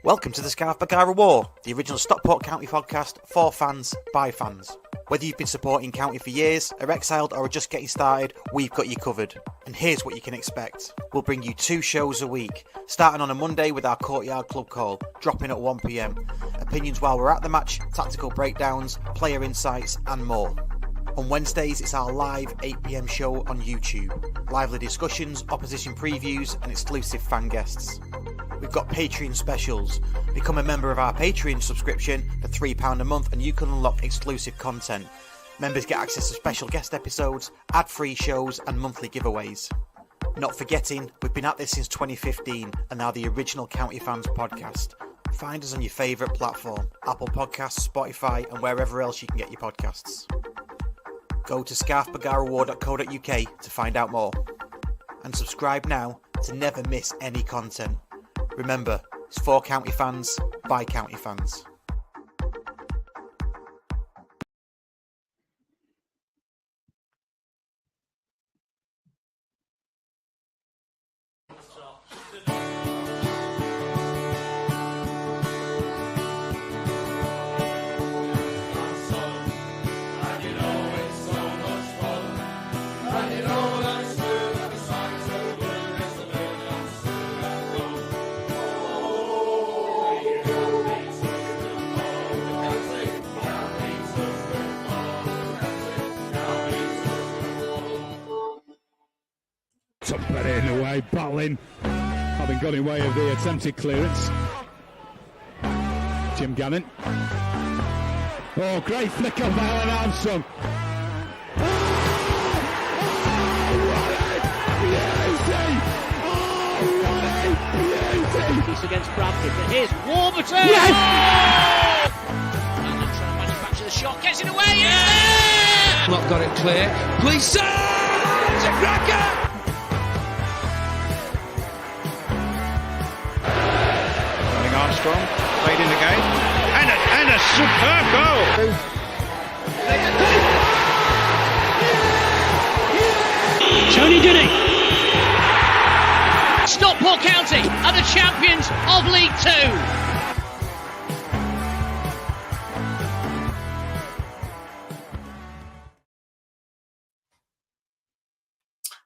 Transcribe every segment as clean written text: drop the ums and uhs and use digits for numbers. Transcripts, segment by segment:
Welcome to the Bergara War, the original Stockport County podcast for fans, by fans. Whether you've been supporting County for years, are exiled or are just getting started, we've got you covered. And here's what you can expect. We'll bring you 2 shows a week, starting on a Monday with our Courtyard Club call, dropping at 1 PM. Opinions while we're at the match, tactical breakdowns, player insights and more. On Wednesdays, it's our live 8 PM show on YouTube. Lively discussions, opposition previews and exclusive fan guests. We've got Patreon specials. Become a member of our Patreon subscription for £3 a month and you can unlock exclusive content. Members get access to special guest episodes, ad-free shows and monthly giveaways. Not forgetting, we've been at this since 2015 and are the original County Fans podcast. Find us on your favourite platform, Apple Podcasts, Spotify and wherever else you can get your podcasts. Go to scarfbergarawar.co.uk to find out more. And subscribe now to never miss any content. Remember, it's for County fans, by County fans. In the way, battling, having got in way of the attempted clearance. Jim Gannon. Oh, great flick of Alan Armstrong. Oh, what a beauty! Oh, what a beauty! Piece against Bradford, but here's Warburton! Yes! Oh! And trying to manufacture the shot, gets it away, yeah! Not got it clear. Gleeson! It's a cracker! Armstrong played in the game and a superb goal. Tony Dinny. Stockport County are the champions of League Two.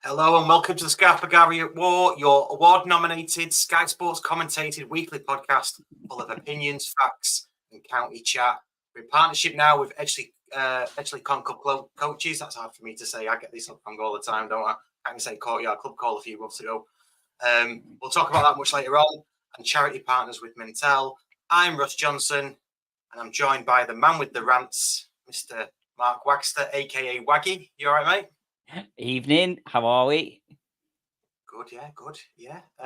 Hello and welcome to the Bergara War, your award-nominated, Sky Sports commentated weekly podcast full of opinions, facts and county chat. We're in partnership now with Edgeley Con Club coaches. That's hard for me to say. I get this wrong all the time, don't I? I can say Courtyard Club call a few months ago. We'll talk about that much later on. And charity partners with Mintel. I'm Russ Johnson and I'm joined by the man with the rants, Mr. Mark Wagster, a.k.a. Waggie. You all right, mate? Evening, how are we? Good. Good.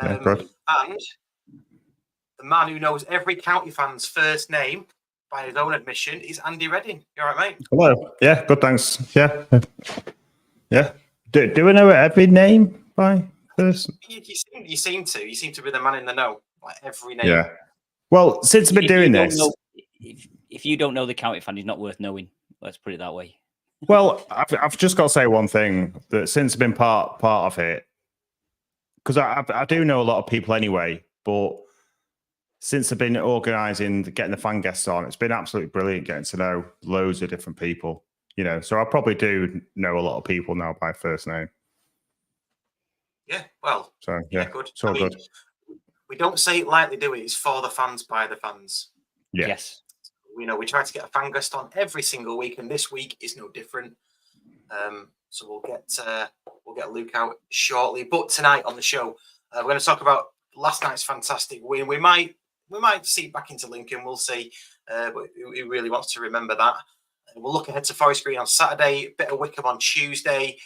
And the man who knows every county fan's first name by his own admission is Andy Redding. You all right, mate? Hello. Yeah, good, thanks. Yeah. Do I know every name by first? You seem to be the man in the know, like every name. Yeah. Well, since I've been doing this... If you don't know the county fan, he's not worth knowing. Let's put it that way. Well, I've just got to say one thing, that since I've been part of it, because I do know a lot of people anyway, but since I've been organising, getting the fan guests on, it's been absolutely brilliant getting to know loads of different people, you know. So I probably do know a lot of people now by first name. Yeah, well, so yeah, good. It's all good. We don't say it lightly, do we? It's for the fans, by the fans. Yeah. Yes. We try to get a fan guest on every single week, and this week is no different. So we'll get Luke out shortly. But tonight on the show, we're going to talk about last night's fantastic win. We might see back into Lincoln. We'll see. But he really wants to remember that. And we'll look ahead to Forest Green on Saturday. A bit of Wickham on Tuesday.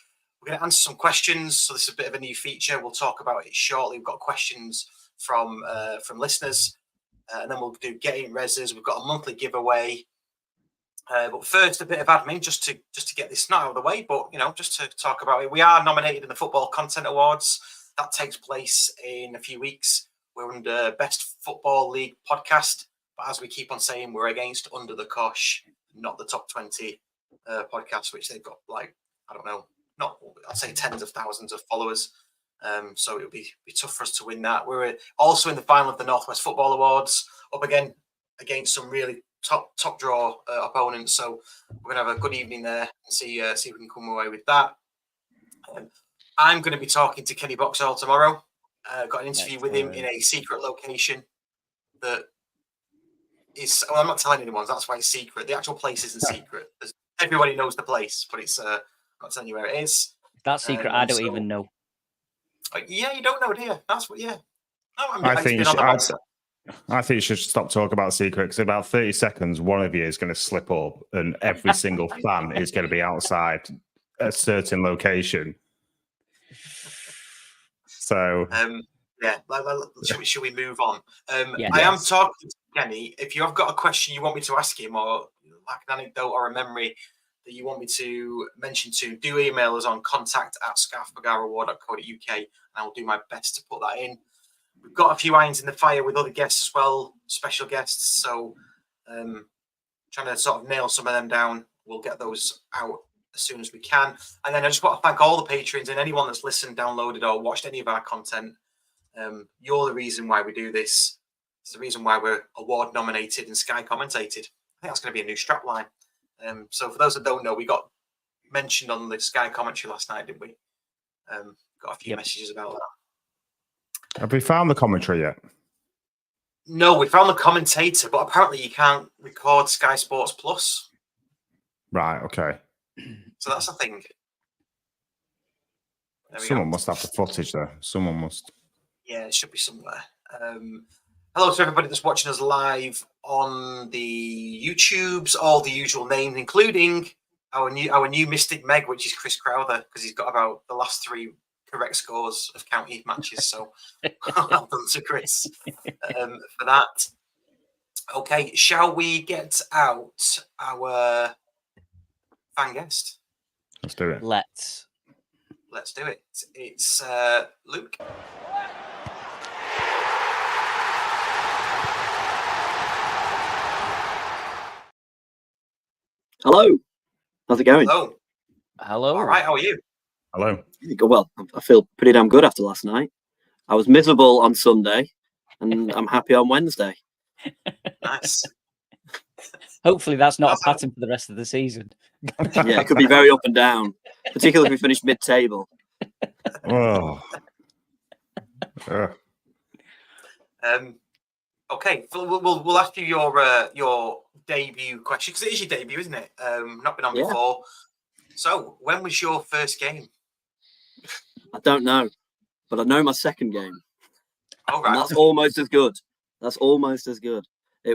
We're going to answer some questions. So this is a bit of a new feature. We'll talk about it shortly. We've got questions from listeners. And then we'll do getting reses. We've got a monthly giveaway. But first, a bit of admin just to get this not out of the way, but just to talk about it. We are nominated in the Football Content Awards. That takes place in a few weeks. We're under Best Football League Podcast, but as we keep on saying, we're against Under the Cosh, not the top 20 podcasts, which they've got I'd say tens of thousands of followers. So it'll be tough for us to win that. We're also in the final of the Northwest Football Awards, up again against some really top draw opponents. So we're gonna have a good evening there and see if we can come away with that. I'm going to be talking to Kenny Boxall tomorrow. Got an interview with him in a secret location that is. Well, I'm not telling anyone. That's why it's secret. The actual place isn't secret. Everybody knows the place, but it's. I'm not telling you where it is. That secret I don't even know. Yeah, you don't know, do you? That's what. Yeah. No, I think you should stop talking about secret because in about 30 seconds, one of you is going to slip up, and every single fan is going to be outside a certain location. So should we move on? Yes. I am talking to Kenny. If you have got a question you want me to ask him, or like an anecdote or a memory that you want me to mention to, do email us on contact@scarfbergarawar.co.uk, and I'll do my best to put that in. We've got a few irons in the fire with other guests as well, special guests. So trying to sort of nail some of them down. We'll get those out as soon as we can. And then I just want to thank all the patrons and anyone that's listened, downloaded, or watched any of our content. You're the reason why we do this. It's the reason why we're award nominated and Sky commentated. I think that's going to be a new strap line. So for those that don't know, we got mentioned on the Sky commentary last night, didn't we? Got a few messages about that. Have we found the commentary yet? No, we found the commentator, but apparently you can't record Sky Sports Plus. Right, okay. So that's a thing. Someone must have the footage there. Someone must. Yeah, it should be somewhere. Hello to everybody that's watching us live on the YouTubes, all the usual names, including our new Mystic Meg, which is Chris Crowther, because he's got about the last 3 correct scores of county matches. So well done to Chris for that. Okay, shall we get out our fan guest? Let's do it. Let's do it. It's Luke. Hello. How's it going? Hello. All right. How are you? Hello. Well, I feel pretty damn good after last night. I was miserable on Sunday, and I'm happy on Wednesday. Nice. Hopefully that's not a pattern for the rest of the season. Yeah, it could be very up and down, particularly if we finish mid-table. Oh. Okay, we'll ask you your debut question, because it is your debut, isn't it? Not been on before. So, when was your first game? I don't know, but I know my second game. All right. That's almost as good. It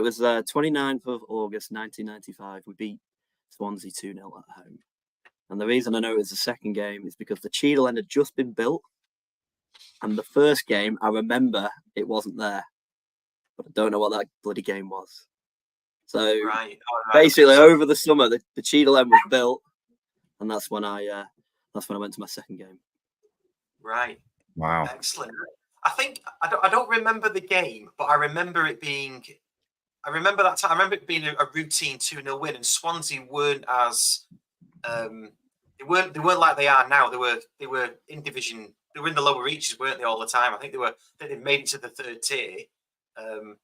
was 29th of August, 1995. We beat Swansea 2-0 at home. And the reason I know it was the second game is because the Cheadle end had just been built. And the first game, I remember it wasn't there. But I don't know what that bloody game was. So basically, over the summer, the Cheadle end was built. And that's when I went to my second game. Right. Wow. Excellent. I think I don't remember the game, but I remember it being. I remember that time. I remember it being a routine 2-0 win, and Swansea weren't as they weren't like they are now. They were in division. They were in the lower reaches, weren't they, all the time? I think they made it to the 3rd tier, and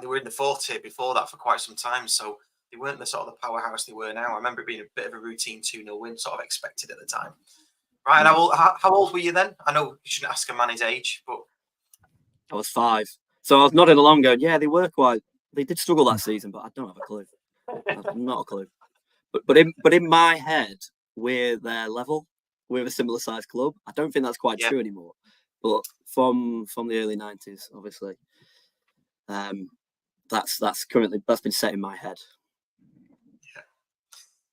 they were in the 4th tier before that for quite some time. So they weren't the sort of the powerhouse they were now. I remember it being a bit of a routine 2-0 win, sort of expected at the time. Right, and how old were you then? I know you shouldn't ask a man his age, but I was 5. So I was nodding along going, yeah, they did struggle that season, but I don't have a clue. Not a clue. But in my head, we're their level. We're a similar sized club. I don't think that's quite true anymore. But from the early 90s, obviously, that's been set in my head.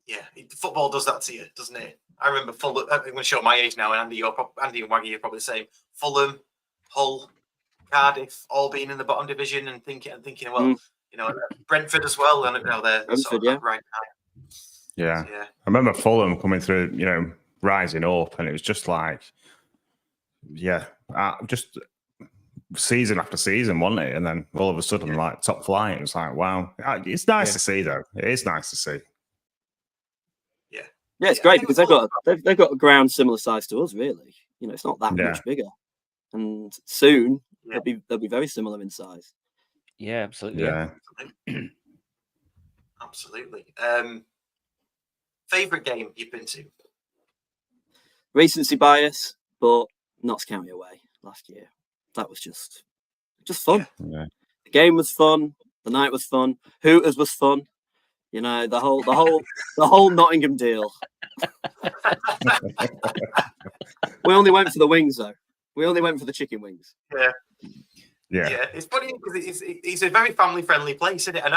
Yeah, football does that to you, doesn't it? I remember Fulham. I'm going to show my age now, and Andy and Waggie are probably the same. Fulham, Hull, Cardiff, all being in the bottom division, and thinking, well, Brentford as well, and they're sort of right now. Yeah. I remember Fulham coming through, rising up, and it was just like, just season after season, wasn't it? And then all of a sudden, like top flight, it was like, wow. It's nice to see, though. It is nice to see. Yeah, it's great because they've got a ground similar size to us, really. It's not that much bigger. and soon they'll be very similar in size. Yeah, absolutely. Yeah. Absolutely. Favorite game you've been to? Recency bias, but Notts County away last year. That was just fun. Yeah. The game was fun. The night was fun. Hooters was fun. You know, the whole Nottingham deal. We only went for the wings, though. We only went for the chicken wings. Yeah. It's funny because it's a very family-friendly place, isn't it? And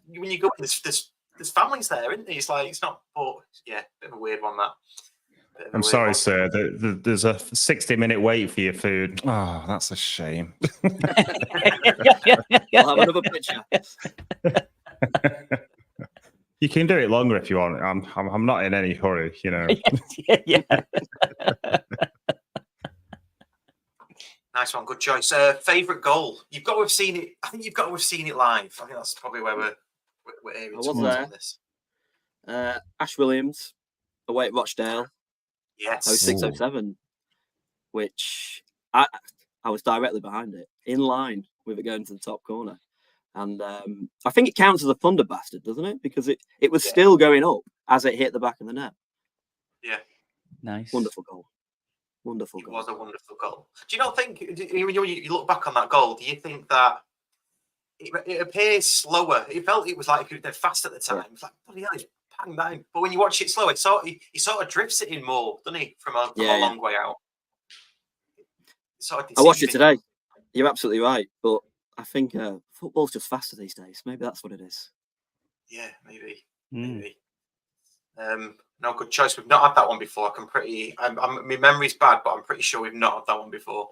when you go, there's families there, isn't there? It's like it's not, but yeah, bit of a weird one that. I'm sorry, sir. There's a 60-minute wait for your food. Oh, that's a shame. I'll have another picture. You can do it longer if you want. I'm not in any hurry, you know. Yeah. Nice one, good choice. Favorite goal? You've got to have seen it. I think you've got to have seen it live. I think that's probably where we're aiming towards on this. Ash Williams away at Rochdale. Yes. 06-07, which I was directly behind it, in line with it going to the top corner. And I think it counts as a thunder bastard, doesn't it? Because it was still going up as it hit the back of the net. Yeah. Nice. Wonderful goal. Wonderful It goal. was a wonderful goal. Do you not think, when you look back on that goal, do you think that it appears slower? It felt it was like it was fast at the time. It was like, bloody hell, he's bang that in. But when you watch it slow, he sort of drifts it in more, doesn't he, from a long way out? I watched it today. You're absolutely right. But I think football's just faster these days. Maybe that's what it is. Yeah, maybe. No, good choice. We've not had that one before. My memory's bad, but I'm pretty sure we've not had that one before.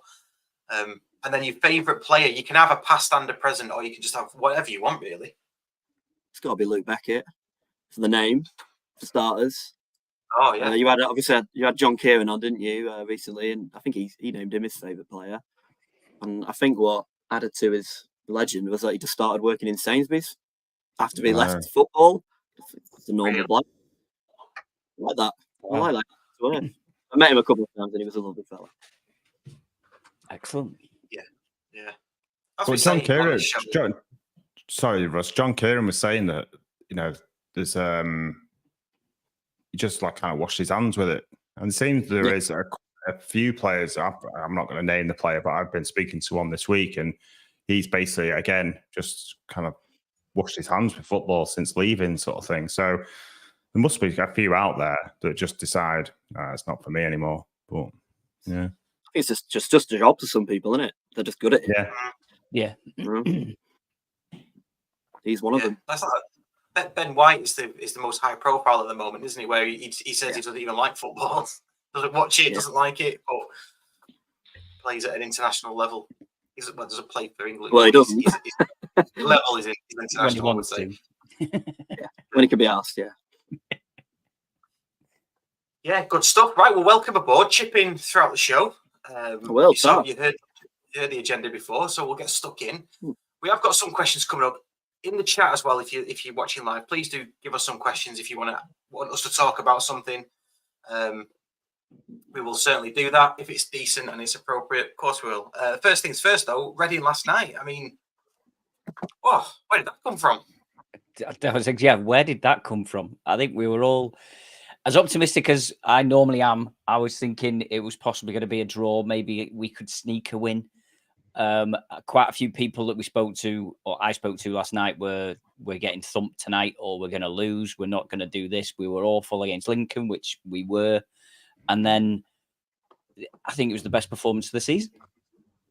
And then your favourite player, you can have a past and a present, or you can just have whatever you want, really. It's got to be Luke Beckett for the name, for starters. Oh yeah. You had John Kieran on, didn't you, recently? And I think he named him his favourite player. And I think what added to his legend was that he just started working in Sainsbury's after he left football. It's a normal bloke. Like that. I like that. I met him a couple of times and he was a lovely fella. Excellent. Yeah. Well, John Kieran, sorry, Russ. John Kieran was saying that, you know, there's he just like kind of washed his hands with it. And it seems there is a few players. I'm not going to name the player, but I've been speaking to one this week, and he's basically again just kind of washed his hands with football since leaving, sort of thing. So there must be a few out there that just decide it's not for me anymore. But yeah, It's just a job to some people, isn't it? They're just good at it. Yeah. He's one of them. That's like Ben White is the most high profile at the moment, isn't he? Where he says he doesn't even like football, doesn't watch it, doesn't like it, but plays at an international level. He doesn't play for England. Well, he doesn't. His level is international. When he wants to. When he can be asked, Yeah, good stuff. Right, well, welcome aboard. Chip in throughout the show. You heard the agenda before, so we'll get stuck in. We have got some questions coming up in the chat as well. If you're watching live, please do give us some questions if you want us to talk about something. We will certainly do that if it's decent and it's appropriate. Of course, we will. First things first, though. Reading last night. I mean, where did that come from? I was like, where did that come from? I think we were all as optimistic as I normally am. I was thinking it was possibly going to be a draw. Maybe we could sneak a win. Quite a few people that we spoke to, or I spoke to last night, we're getting thumped tonight, or we're going to lose. We're not going to do this. We were awful against Lincoln, which we were. And then I think it was the best performance of the season.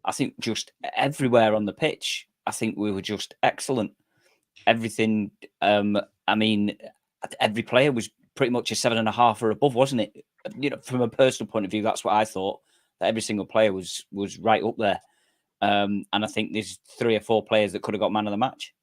I think just everywhere on the pitch, I think we were just excellent. Everything. I mean, every player was pretty much a 7.5 or above, wasn't it? You know, from a personal point of view, that's what I thought. That every single player was right up there. And I think there's 3 or 4 players that could have got man of the match.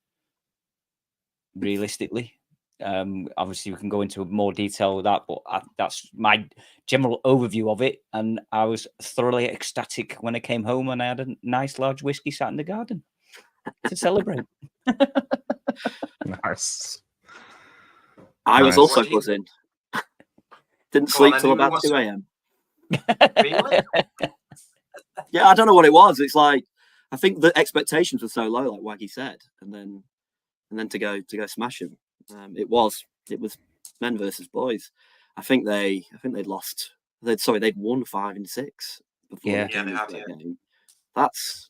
Realistically, obviously we can go into more detail with that, but that's my general overview of it. And I was thoroughly ecstatic when I came home and I had a nice large whiskey sat in the garden to celebrate. Nice. I was also buzzing. Didn't sleep till about 2 a.m. Really? Yeah, I don't know what it was. It's like I think the expectations were so low, like Waggie said, and then to go smash him. It was men versus boys. I think they'd lost. They'd won 5 and 6 before Yeah. they came they into had, that yeah. game. That's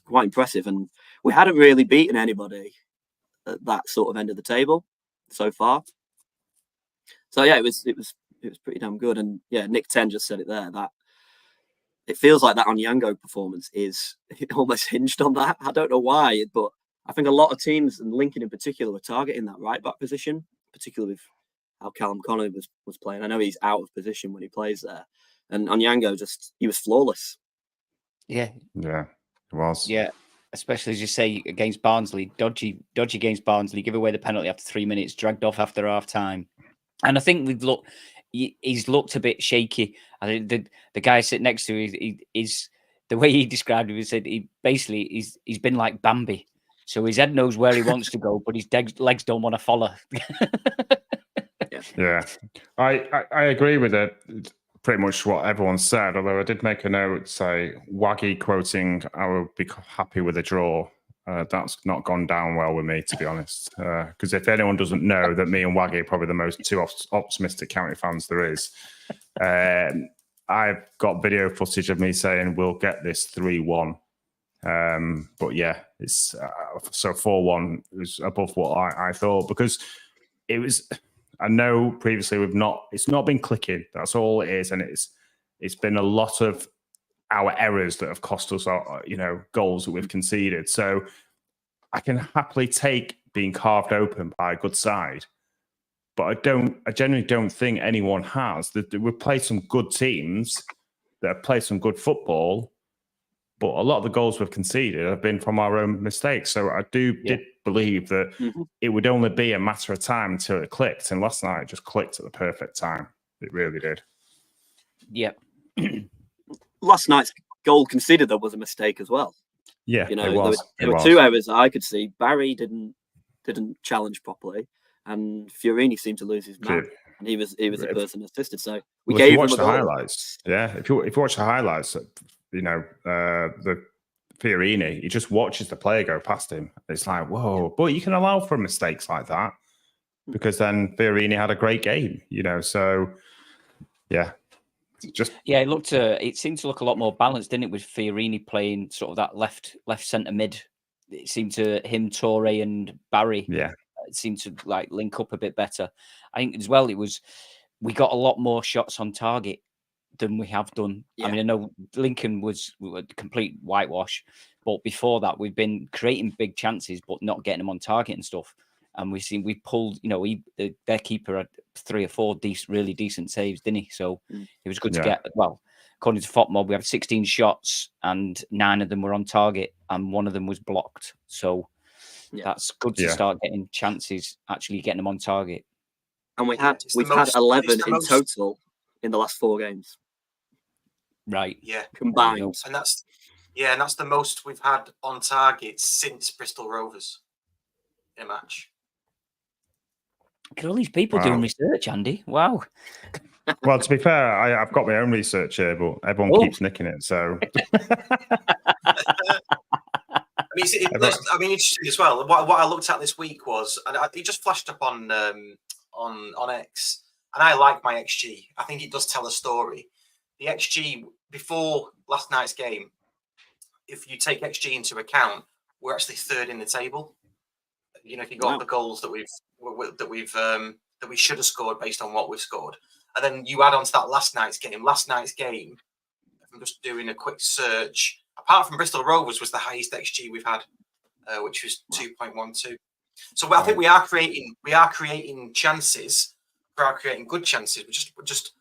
quite impressive, and we hadn't really beaten anybody at that sort of end of the table so far. So yeah, it was pretty damn good. And yeah, Nick Ten just said it there, that it feels like that Onjyango performance is almost hinged on that. I don't know why, but I think a lot of teams, and Lincoln in particular, were targeting that right back position, particularly with how Callum Connolly was playing. I know he's out of position when he plays there, and Onjyango he was flawless. Yeah, Yeah, it was. yeah. Especially as you say against Barnsley, dodgy against Barnsley, give away the penalty after 3 minutes, dragged off after half time. And I think he's looked a bit shaky. I think the guy sitting next to him, is the way he described it. He said he's been like Bambi, so his head knows where he wants to go, but his legs don't want to follow. Yeah, I agree with it. Pretty much what everyone said. Although I did make a note, say Waggie quoting, "I will be happy with a draw." That's not gone down well with me, to be honest. Because if anyone doesn't know that me and Waggie are probably the most two optimistic County fans there is, I've got video footage of me saying we'll get this 3-1. But yeah, it's so 4-1 was above what I thought, because it was. I know previously it's not been clicking. That's all it is, and it's been a lot of our errors that have cost us, goals that we've conceded. So I can happily take being carved open by a good side, but I generally don't think anyone has. We've played some good teams that have played some good football, but a lot of the goals we've conceded have been from our own mistakes. So I did believe that it would only be a matter of time until it clicked. And last night it just clicked at the perfect time. It really did. Yeah. Last night's goal conceded, though, was a mistake as well. Yeah, you know, it was. There were 2 errors that I could see. Barry didn't challenge properly, and Fiorini seemed to lose his man. And he was a person assisted. So we gave him a goal. Highlights. Yeah, if you watch the highlights, the Fiorini, he just watches the player go past him. It's like, whoa, but you can allow for mistakes like that, because then Fiorini had a great game, so yeah. It seemed to look a lot more balanced, didn't it, with Fiorini playing sort of that left centre mid. It seemed to him, Torre and Barry. Yeah, it seemed to like link up a bit better. I think as well, we got a lot more shots on target than we have done. Yeah. I mean, I know Lincoln was a complete whitewash, but before that, we've been creating big chances, but not getting them on target and stuff. And we pulled, their keeper had 3 or 4 really decent saves, didn't he? So it was good to get. Well, according to FOTMob, we had 16 shots and 9 of them were on target, and 1 of them was blocked. So that's good to start getting chances, actually getting them on target. And we've had 11 in total in the last 4 games. Right. Yeah. Combined. And that's the most we've had on target since Bristol Rovers in a match. Look at all these people doing research, Andy. Wow. Well, to be fair, I've got my own research here, but everyone keeps nicking it. So, interesting as well. What I looked at this week was, and it just flashed up on X, and I like my XG. I think it does tell a story. The XG before last night's game, if you take XG into account, we're actually 3rd in the table. If you got the goals that we should have scored based on what we've scored, and then you add on to that last night's game. I'm just doing a quick search. Apart from Bristol Rovers, was the highest XG we've had, which was 2.12. So I think we are creating chances. We are creating good chances. We just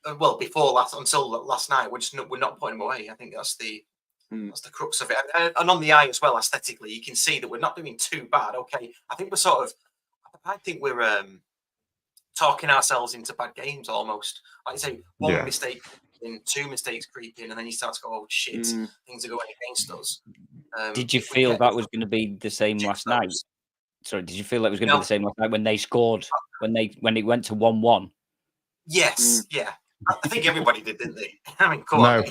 until last night, we're not putting them away. I think that's the crux of it. And on the eye as well, aesthetically, you can see that we're not doing too bad. Okay, I think we're talking ourselves into bad games almost. Like I say, one mistake in, 2 mistakes creep in, and then you start to go, oh shit, things are going against us. Did you feel that was going to be the same last night? Sorry, did you feel that was going to be the same last night when they scored, when it went to 1-1? Yes, yeah. I think everybody did, didn't they? I mean, come on,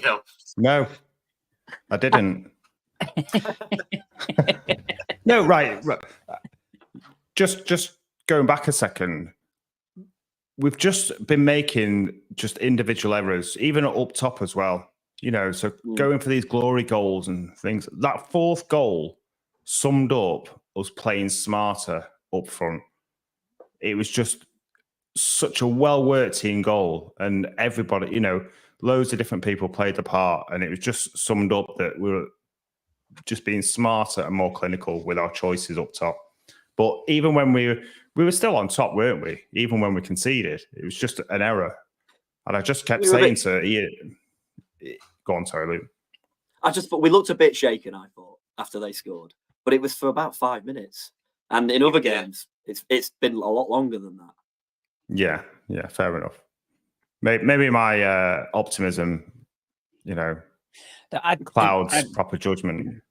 No. I didn't. No, right. Just going back a second. We've just been making just individual errors, even up top as well. You know, so going for these glory goals and things. That fourth goal summed up us playing smarter up front. It was just such a well-worked team goal, and everybody, you know, loads of different people played the part, and it was just summed up that we were just being smarter and more clinical with our choices up top. But even when we were still on top, weren't we? Even when we conceded, it was just an error. And I just kept saying to Ian, go on, sorry, Luke. I just thought we looked a bit shaken, I thought, after they scored. But it was for about 5 minutes. And in other games, it's been a lot longer than that. Yeah, fair enough. Maybe my optimism, you know, clouds proper judgment.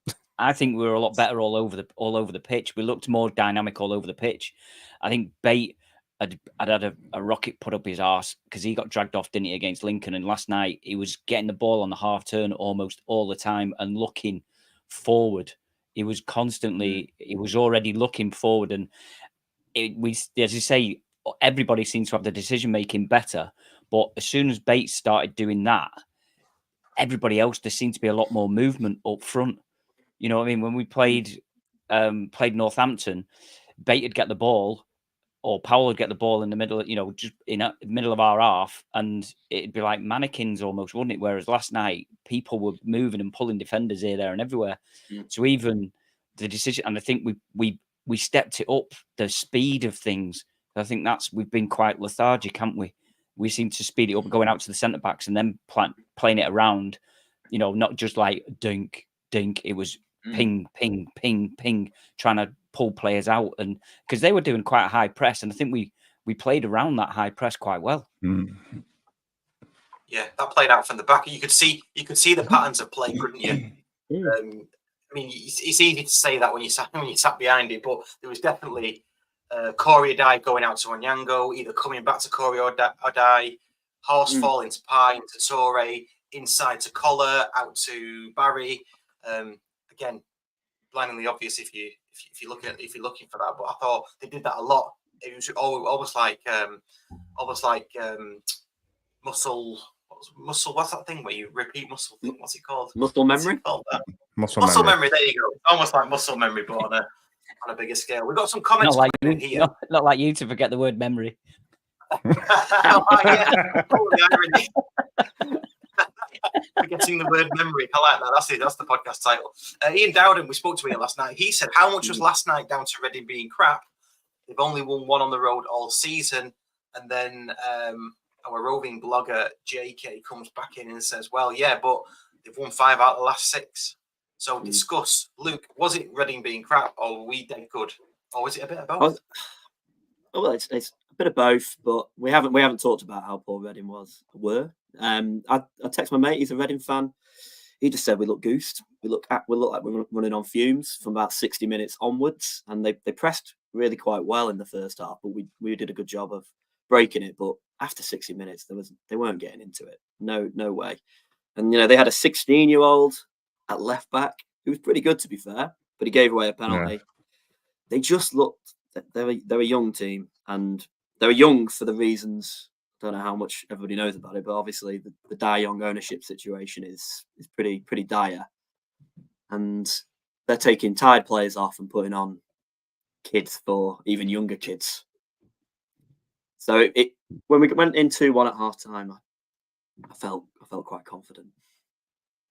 I think we were a lot better all over the pitch. We looked more dynamic all over the pitch. I think Bate had a rocket put up his arse because he got dragged off, didn't he, against Lincoln? And last night he was getting the ball on the half turn almost all the time and looking forward. He was already looking forward, and as you say, everybody seems to have the decision making better. But as soon as Bates started doing that, everybody else, there seemed to be a lot more movement up front. You know what I mean? When we played Northampton, Bate would get the ball, or Powell would get the ball in the middle, you know, just in the middle of our half, and it'd be like mannequins almost, wouldn't it? Whereas last night, people were moving and pulling defenders here, there, and everywhere. So even the decision, and I think we stepped it up, the speed of things. I think we've been quite lethargic, haven't we? We seem to speed it up, going out to the centre backs and then playing it around. You know, not just like dink. It was ping, ping, ping, ping, trying to pull players out, and because they were doing quite a high press, and I think we played around that high press quite well. Yeah, that played out from the back. You could see the patterns of play, couldn't you? I mean, it's easy to say that when you sat behind it, but there was definitely Corey Adai going out to Onjyango, either coming back to Corey Adai, Horse falling to Pine, to Torre, inside to Collar, out to Barry. Again, blindingly obvious if you're looking for that, but I thought they did that a lot. It was almost like muscle. What's that thing where you repeat muscle thing? What's it called? Muscle memory. Muscle memory. There you go. Almost like muscle memory, but on a bigger scale. We've got some comments in here. Not like you to forget the word memory. Forgetting the word memory. I like that. That's the podcast title. Ian Dowden, we spoke to him last night. He said, how much was last night down to Reading being crap? They've only won one on the road all season. And then our roving blogger, JK, comes back in and says, well, yeah, but they've won 5 out of the last 6. So discuss, Luke, was it Reading being crap, or were we dead good? Or was it a bit of both? Well, it's a bit of both, but we haven't talked about how poor Reading were. I text my mate, he's a Reading fan. He just said we look goosed. We look like we're running on fumes from about 60 minutes onwards, and they pressed really quite well in the first half, but we did a good job of breaking it. But after 60 minutes, they weren't getting into it. No way. And you know, they had a 16-year-old at left back who was pretty good, to be fair, but he gave away a penalty. Yeah. They just looked. They're a young team, and they're young for the reasons. I don't know how much everybody knows about it, but obviously the Die Young ownership situation is pretty dire, and they're taking tired players off and putting on kids for even younger kids. So when we went in 2-1 at half time, I felt quite confident.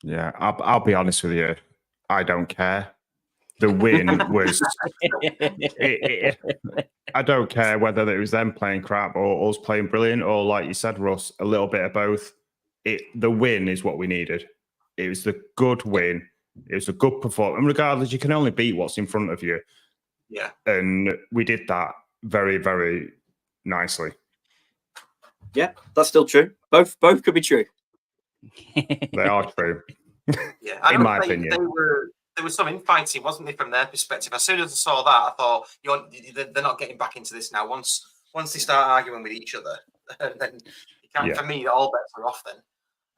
Yeah, I'll be honest with you. I don't care. The win was. I don't care whether it was them playing crap or us playing brilliant, or like you said, Russ, a little bit of both. The win is what we needed. It was the good win. It was a good performance. And regardless, you can only beat what's in front of you. Yeah. And we did that very, very nicely. Yeah, that's still true. Both could be true. They are true. Yeah, in my opinion. There was some infighting, wasn't there, from their perspective? As soon as I saw that, I thought, they're not getting back into this now. Once they start arguing with each other, then you can't. Yeah. For me, all bets are off then.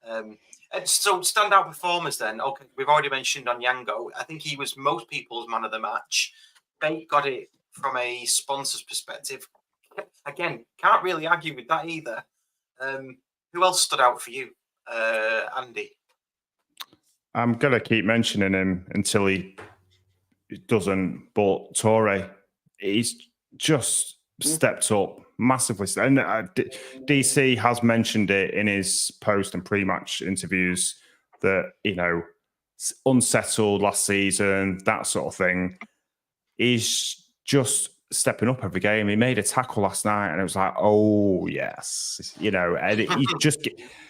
And so standout performers then. Okay, we've already mentioned Onjyango. I think he was most people's man of the match. Bate got it from a sponsor's perspective. Again, can't really argue with that either. Who else stood out for you, Andy? I'm going to keep mentioning him until he doesn't, but Torre, he's just stepped up massively. And DC has mentioned it in his post and pre-match interviews that, unsettled last season, that sort of thing. He's just stepping up every game. He made a tackle last night and it was like, oh, yes. And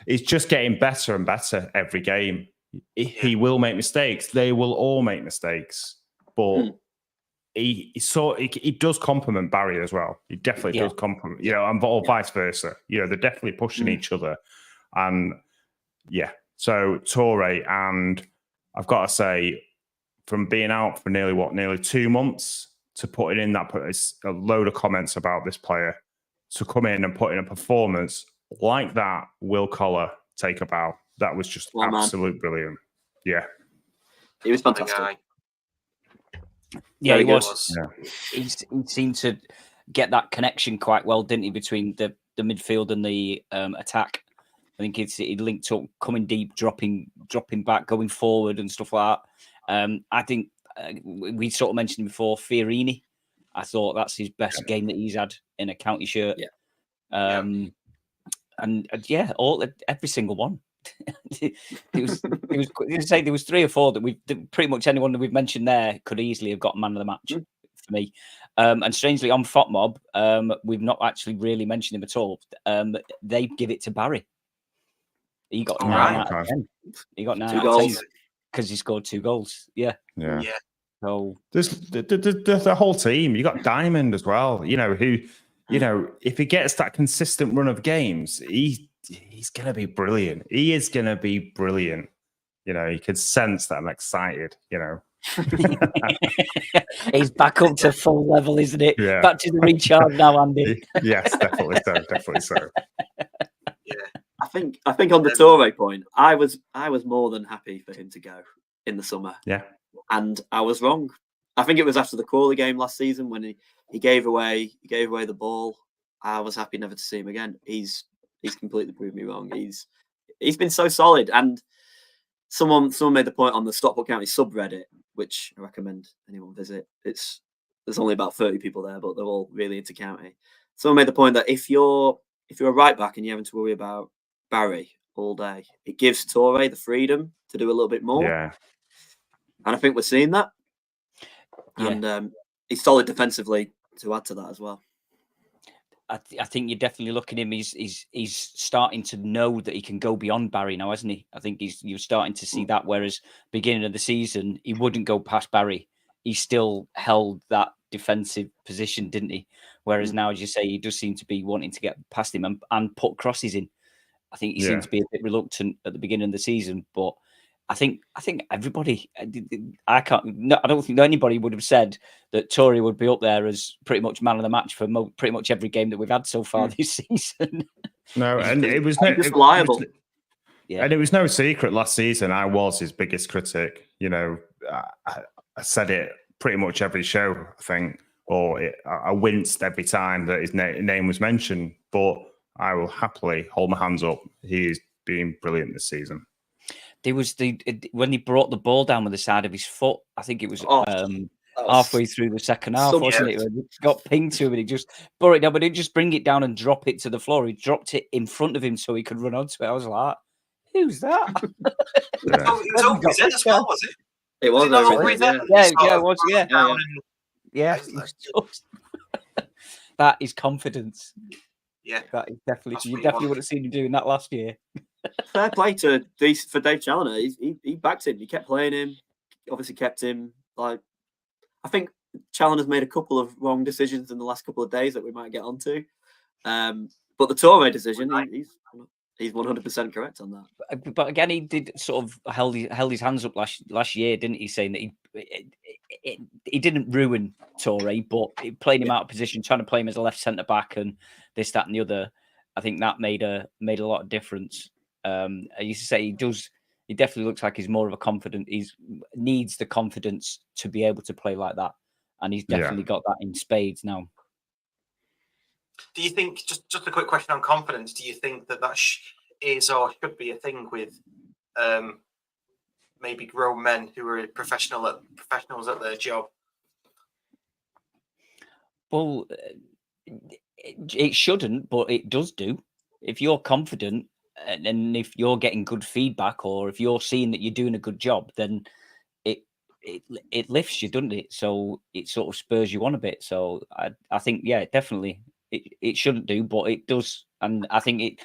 he's just getting better and better every game. He will make mistakes. They will all make mistakes. But he does compliment Barry as well. He definitely does compliment, and vice versa. They're definitely pushing each other. And so Torre, and I've got to say, from being out for nearly 2 months to putting in a load of comments about this player, to come in and put in a performance like that, Will Collar take a bow. That was just absolute brilliant. Yeah. He was fantastic. Yeah, he was. Yeah. He seemed to get that connection quite well, didn't he, between the midfield and the attack. I think he linked up, coming deep, dropping back, going forward and stuff like that. I think we sort of mentioned before, Fiorini. I thought that's his best game that he's had in a county shirt. Yeah. Every single one. there was 3 or 4 that pretty much anyone that we've mentioned there could easily have got man of the match for me. And strangely, on FOTMob, we've not actually really mentioned him at all. They give it to Barry. He got 9 out of 10. He got 9 out of 10 because he scored 2 goals. Yeah. So there's the whole team. You got Diamond as well. Who, if he gets that consistent run of games, he's going to be brilliant. He is going to be brilliant. You could sense that I'm excited, He's back up to full level, isn't it? Yeah. Back to the recharge now, Andy. Yes, definitely so. Yeah. I think on the Torre point, I was more than happy for him to go in the summer. Yeah. And I was wrong. I think it was after the Crawley game last season when he gave away the ball. I was happy never to see him again. He's completely proved me wrong. He's been so solid. And someone made the point on the Stockport County subreddit, which I recommend anyone visit. There's only about 30 people there, but they're all really into county. Someone made the point that if you're a right back and you're having to worry about Barry all day, it gives Torre the freedom to do a little bit more. Yeah. And I think we're seeing that. Yeah. And he's solid defensively to add to that as well. I think you're definitely looking at him. He's starting to know that he can go beyond Barry now, hasn't he? I think you're starting to see that. Whereas beginning of the season, he wouldn't go past Barry. He still held that defensive position, didn't he? Whereas now, as you say, he does seem to be wanting to get past him and put crosses in. I think he seemed to be a bit reluctant at the beginning of the season, but I think everybody. I don't think anybody would have said that Torre would be up there as pretty much man of the match for pretty much every game that we've had so far this season. No, and it was liable. And it was no secret last season. I was his biggest critic. I said it pretty much every show, I think, I winced every time that his name was mentioned. But I will happily hold my hands up. He is being brilliant this season. There was when he brought the ball down with the side of his foot. I think it was halfway through the second half, wasn't it? It got pinged to him and he just brought it down, but he didn't just bring it down and drop it to the floor. He dropped it in front of him so he could run onto it. I was like, who's that? It was over his head as well, was it? It was over his head. It was. Yeah. That is confidence. Yeah, that is definitely. You definitely would have seen him doing that last year. Fair play for Dave Challoner. He backed him. He kept playing him. Obviously, kept him. I think Challoner's made a couple of wrong decisions in the last couple of days that we might get onto. But the Torre decision, he's 100% correct on that. But again, he did sort of held his hands up last year, didn't he? Saying that he didn't ruin Torre, but he played him out of position, trying to play him as a left centre back and this, that, and the other. I think that made a lot of difference. I used to say he does. He definitely looks like he's more of a confident. He's needs the confidence to be able to play like that, and he's definitely got that in spades now. Do you think, just a quick question on confidence, do you think that is or should be a thing with maybe grown men who are professionals at their job? Well, it shouldn't, but it does do. If you're confident and if you're getting good feedback, or if you're seeing that you're doing a good job, then it lifts you, doesn't it? So it sort of spurs you on a bit. So I think, yeah, definitely it shouldn't do, but it does. And I think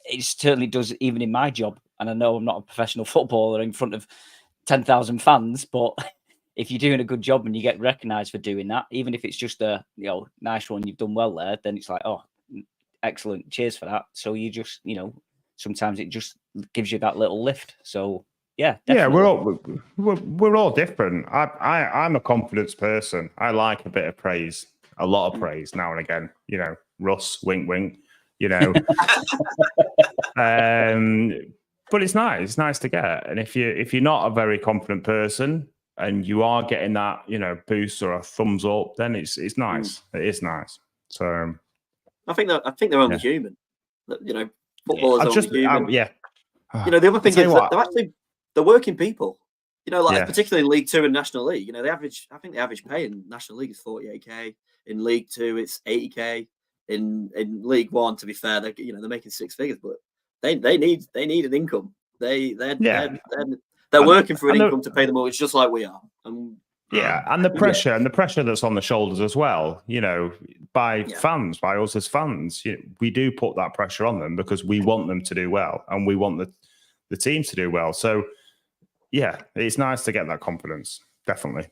it certainly does, even in my job. And I know I'm not a professional footballer in front of 10,000 fans, but if you're doing a good job and you get recognised for doing that, even if it's just a nice one, you've done well there, then it's like, oh, excellent, cheers for that. So you just, sometimes it just gives you that little lift. So yeah, definitely. Yeah, we're all different. I'm a confidence person. I like a bit of praise, a lot of praise now and again. Russ, wink, wink. But it's nice. It's nice to get. And if you're not a very confident person and you are getting that boost or a thumbs up, then it's nice. It is nice. So I think they're only human. Footballers are only human. The other thing is they're working people. Particularly in League Two and National League. The average pay in National League is 48k. In League Two, it's 80k. In League One, to be fair, they're making six figures, but they need an income. They're working for an income to pay the mortgage, just like we are. And the pressure that's on the shoulders as well. By fans, by us as fans, we do put that pressure on them because we want them to do well and we want the team to do well. So yeah, it's nice to get that confidence. Definitely.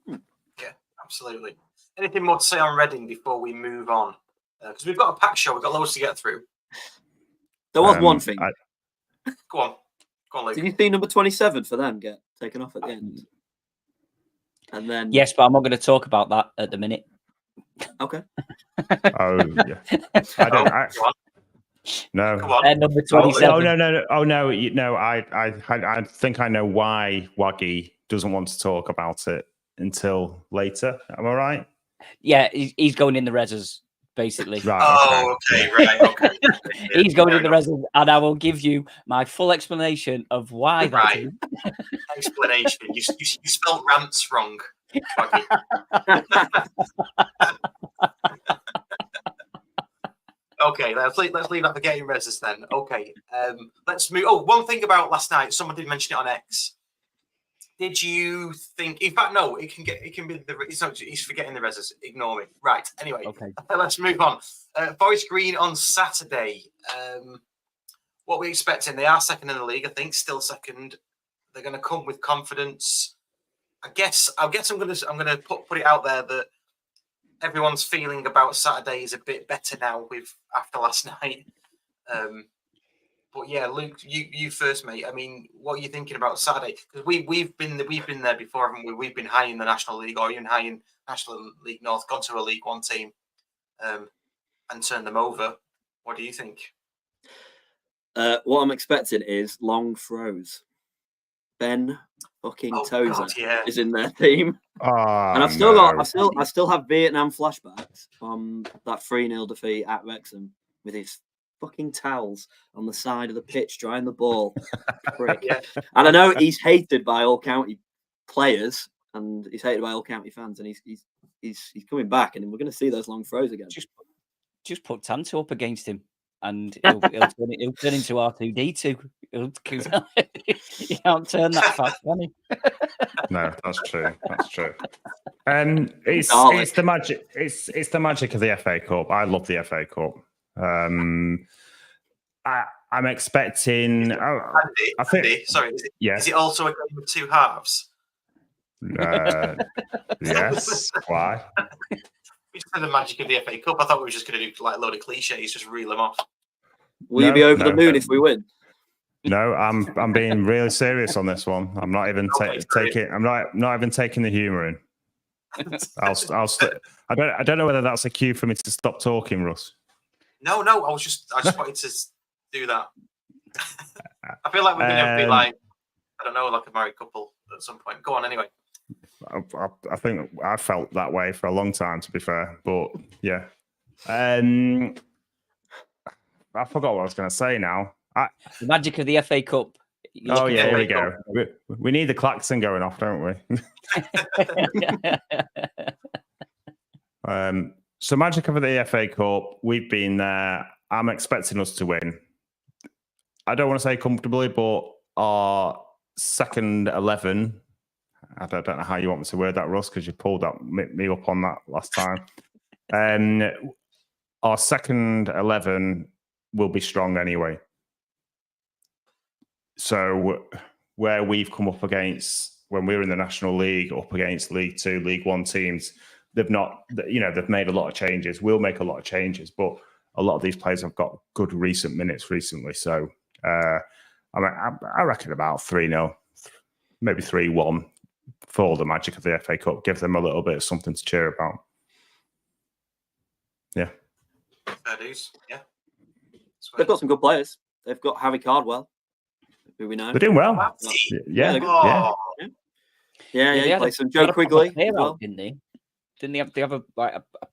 Yeah, absolutely. Anything more to say on Reading before we move on? Because we've got a packed show, we've got loads to get through. There was one thing. Go on, Luke. Did you see number 27 for them get taken off at the end? And then yes, but I'm not going to talk about that at the minute. Okay. Oh yeah. No. Number 27. No. Oh no. I think I know why Waggie doesn't want to talk about it until later. Am I right? Yeah, he's going in the reses, basically. Right. Okay. He's going in the reses, and I will give you my full explanation of why that is. Explanation. You spelled rants wrong. Okay, let's leave that for getting reses then. Okay, let's move. Oh, one thing about last night. Someone did mention it on X. Did you think? In fact, no. It can be the. He's forgetting the reses. Ignore me. Right. Anyway. Okay. Let's move on. Forest Green on Saturday. What we're expecting? They are second in the league. I think still second. They're going to come with confidence. I guess I'm gonna put it out there that everyone's feeling about Saturday is a bit better now after last night. But yeah, Luke, you first, mate. I mean, what are you thinking about Saturday? Because we've been there before, haven't we? We've been high in the National League or even high in National League North, gone to a League One team, and turned them over. What do you think? What I'm expecting is long throws. Ben fucking Tozer is in their team. And I still have Vietnam flashbacks from that 3-0 defeat at Wrexham with his fucking towels on the side of the pitch drying the ball. And I know he's hated by all county players and he's hated by all county fans, and he's coming back, and we're going to see those long throws again. Just put Tanto up against him, and he'll turn into R2D2. You can't turn that fast, can he? No, that's true. That's true. And it's the magic. It's the magic of the FA Cup. I love the FA Cup. I'm expecting. I think. Andy, sorry. Is it also a game of two halves? Yes. Why? We just had the magic of the FA Cup. I thought we were just going to do like a load of cliches, just reel them off. Will you be over the moon if we win? No, I'm being really serious on this one. I'm not even taking. I'm not even taking the humour in. I don't know whether that's a cue for me to stop talking, Russ. No. I just wanted to do that. I feel like we're going to be like, I don't know, like a married couple at some point. Go on, anyway. I think I felt that way for a long time, to be fair. But yeah, I forgot what I was going to say now. The magic of the FA Cup. Here we go. We need the klaxon going off, don't we? So magic of the FA Cup. We've been there. I'm expecting us to win. I don't want to say comfortably, but our second 11. I don't know how you want me to word that, Russ, because you pulled me up on that last time. Our second 11 will be strong anyway. So where we've come up against when we were in the National League, up against League Two, League One teams, they've made a lot of changes. We'll make a lot of changes, but a lot of these players have got good recent minutes recently. So I reckon about 3-0, maybe 3-1 for the magic of the FA Cup. Give them a little bit of something to cheer about. Yeah. Fair dues. Yeah. They've got some good players. They've got Harry Cardwell, who we know. They're doing well. Yeah. He played some Joe Quigley as well. Didn't they? Didn't they have a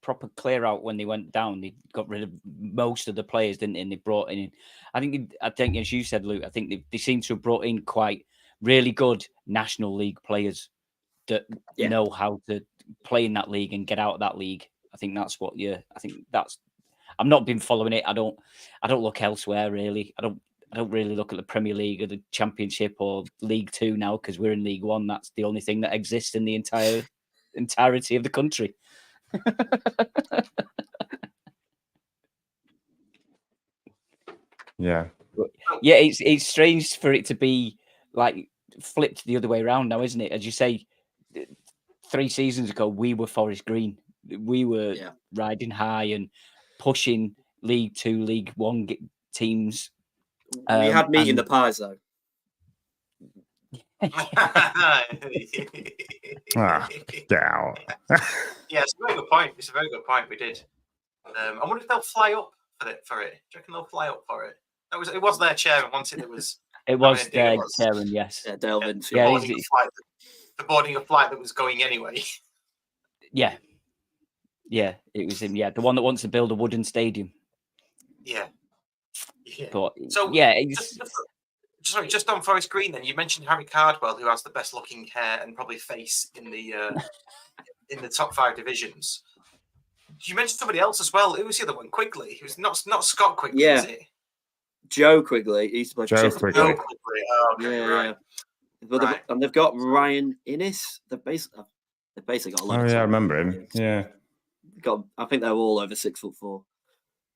proper clear out when they went down? They got rid of most of the players, didn't they? And they brought in. I think as you said, Luke, I think they seem to have brought in quite really good National League players that know how to play in that league and get out of that league. I think that's what I've not been following it. I don't look elsewhere really. I don't really look at the Premier League or the Championship or League Two now because we're in League One. That's the only thing that exists in the entirety of the country. Yeah. It's strange for it to be like flipped the other way around now, isn't it? As you say, 3 seasons ago we were Forest Green. We were riding high and pushing League Two, League One teams. We had meat in the pies, though. Get out. Yeah, it's a very good point. It's a very good point. We did. I wonder if they'll fly up for it. Do you reckon they'll fly up for it? It was their chairman once it was. It was their chairman, yes. Yeah, Dale Vince. The boarding a flight that was going anyway. Yeah. Yeah, it was him. Yeah, the one that wants to build a wooden stadium. Yeah. But so yeah, just on Forest Green. Then you mentioned Harry Cardwell, who has the best looking hair and probably face in the top 5 divisions. You mentioned somebody else as well. Who was the other one? Quigley. It was not Scott Quigley, is it? Joe Quigley. He used to play Joe Quigley. Oh, okay, right. But and they've got Ryan Innes. They've basically got a lot. Oh yeah, I remember him. Yeah. I think they're all over 6'4".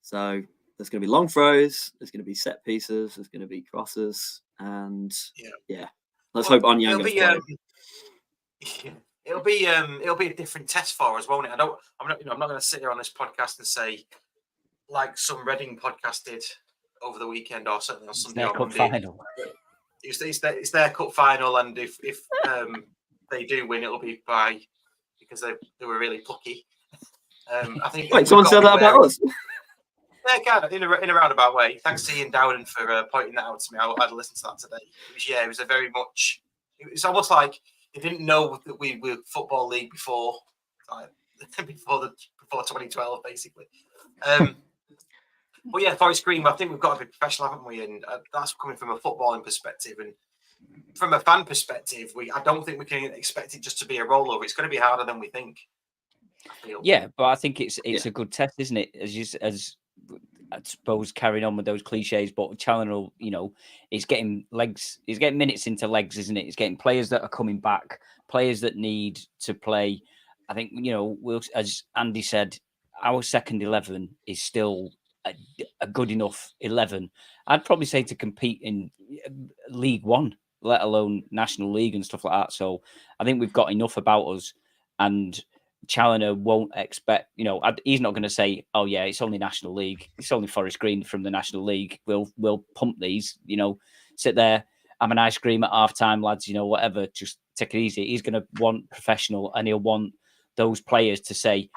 So there's going to be long throws. There's going to be set pieces. There's going to be crosses, and let's hope Onjyango. It'll be a different test for us, won't it? I'm not going to sit here on this podcast and say like some Reading podcast did over the weekend or certainly on Sunday or Monday. Final. It's their cup final, and if they do win, it'll be because they were really plucky. I think. Wait, someone said that about us. Yeah, kind of in a roundabout way. Thanks to Ian Dowden for pointing that out to me. I had to listen to that today. It was a very much. It's almost like they didn't know that we were Football League before 2012, basically. But yeah, Forest Green. I think we've got to be professional, haven't we? And that's coming from a footballing perspective, and from a fan perspective, I don't think we can expect it just to be a rollover. It's going to be harder than we think. Yeah, but I think it's a good test, isn't it? As I suppose carrying on with those cliches, but Challinor, is getting legs. He's getting minutes into legs, isn't it? He's getting players that are coming back, players that need to play. I think as Andy said, our second 11 is still a good enough 11. I'd probably say to compete in League One, let alone National League and stuff like that. So I think we've got enough about us, and Challinor won't expect, he's not going to say, oh yeah, it's only National League. It's only Forest Green from the National League. We'll pump these, sit there, have an ice cream at half-time, lads, whatever, just take it easy. He's going to want professional, and he'll want those players to say,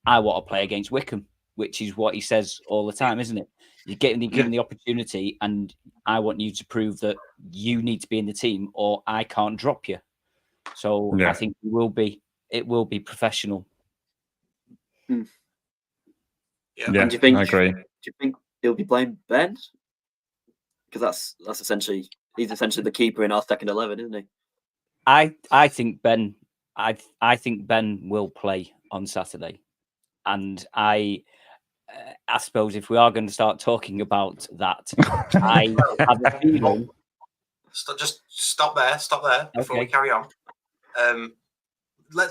I want to play against Wickham. which is what he says all the time, isn't it? You're given the opportunity, and I want you to prove that you need to be in the team, or I can't drop you. So I think it will be professional. Yeah, Yeah, do you think, I agree. Do you think he'll be playing Ben? Because that's essentially he's essentially the keeper in our second 11, isn't he? I think Ben. I think Ben will play on Saturday, and I suppose if we are going to start talking about that, I have a feeling. Just stop there before we carry on.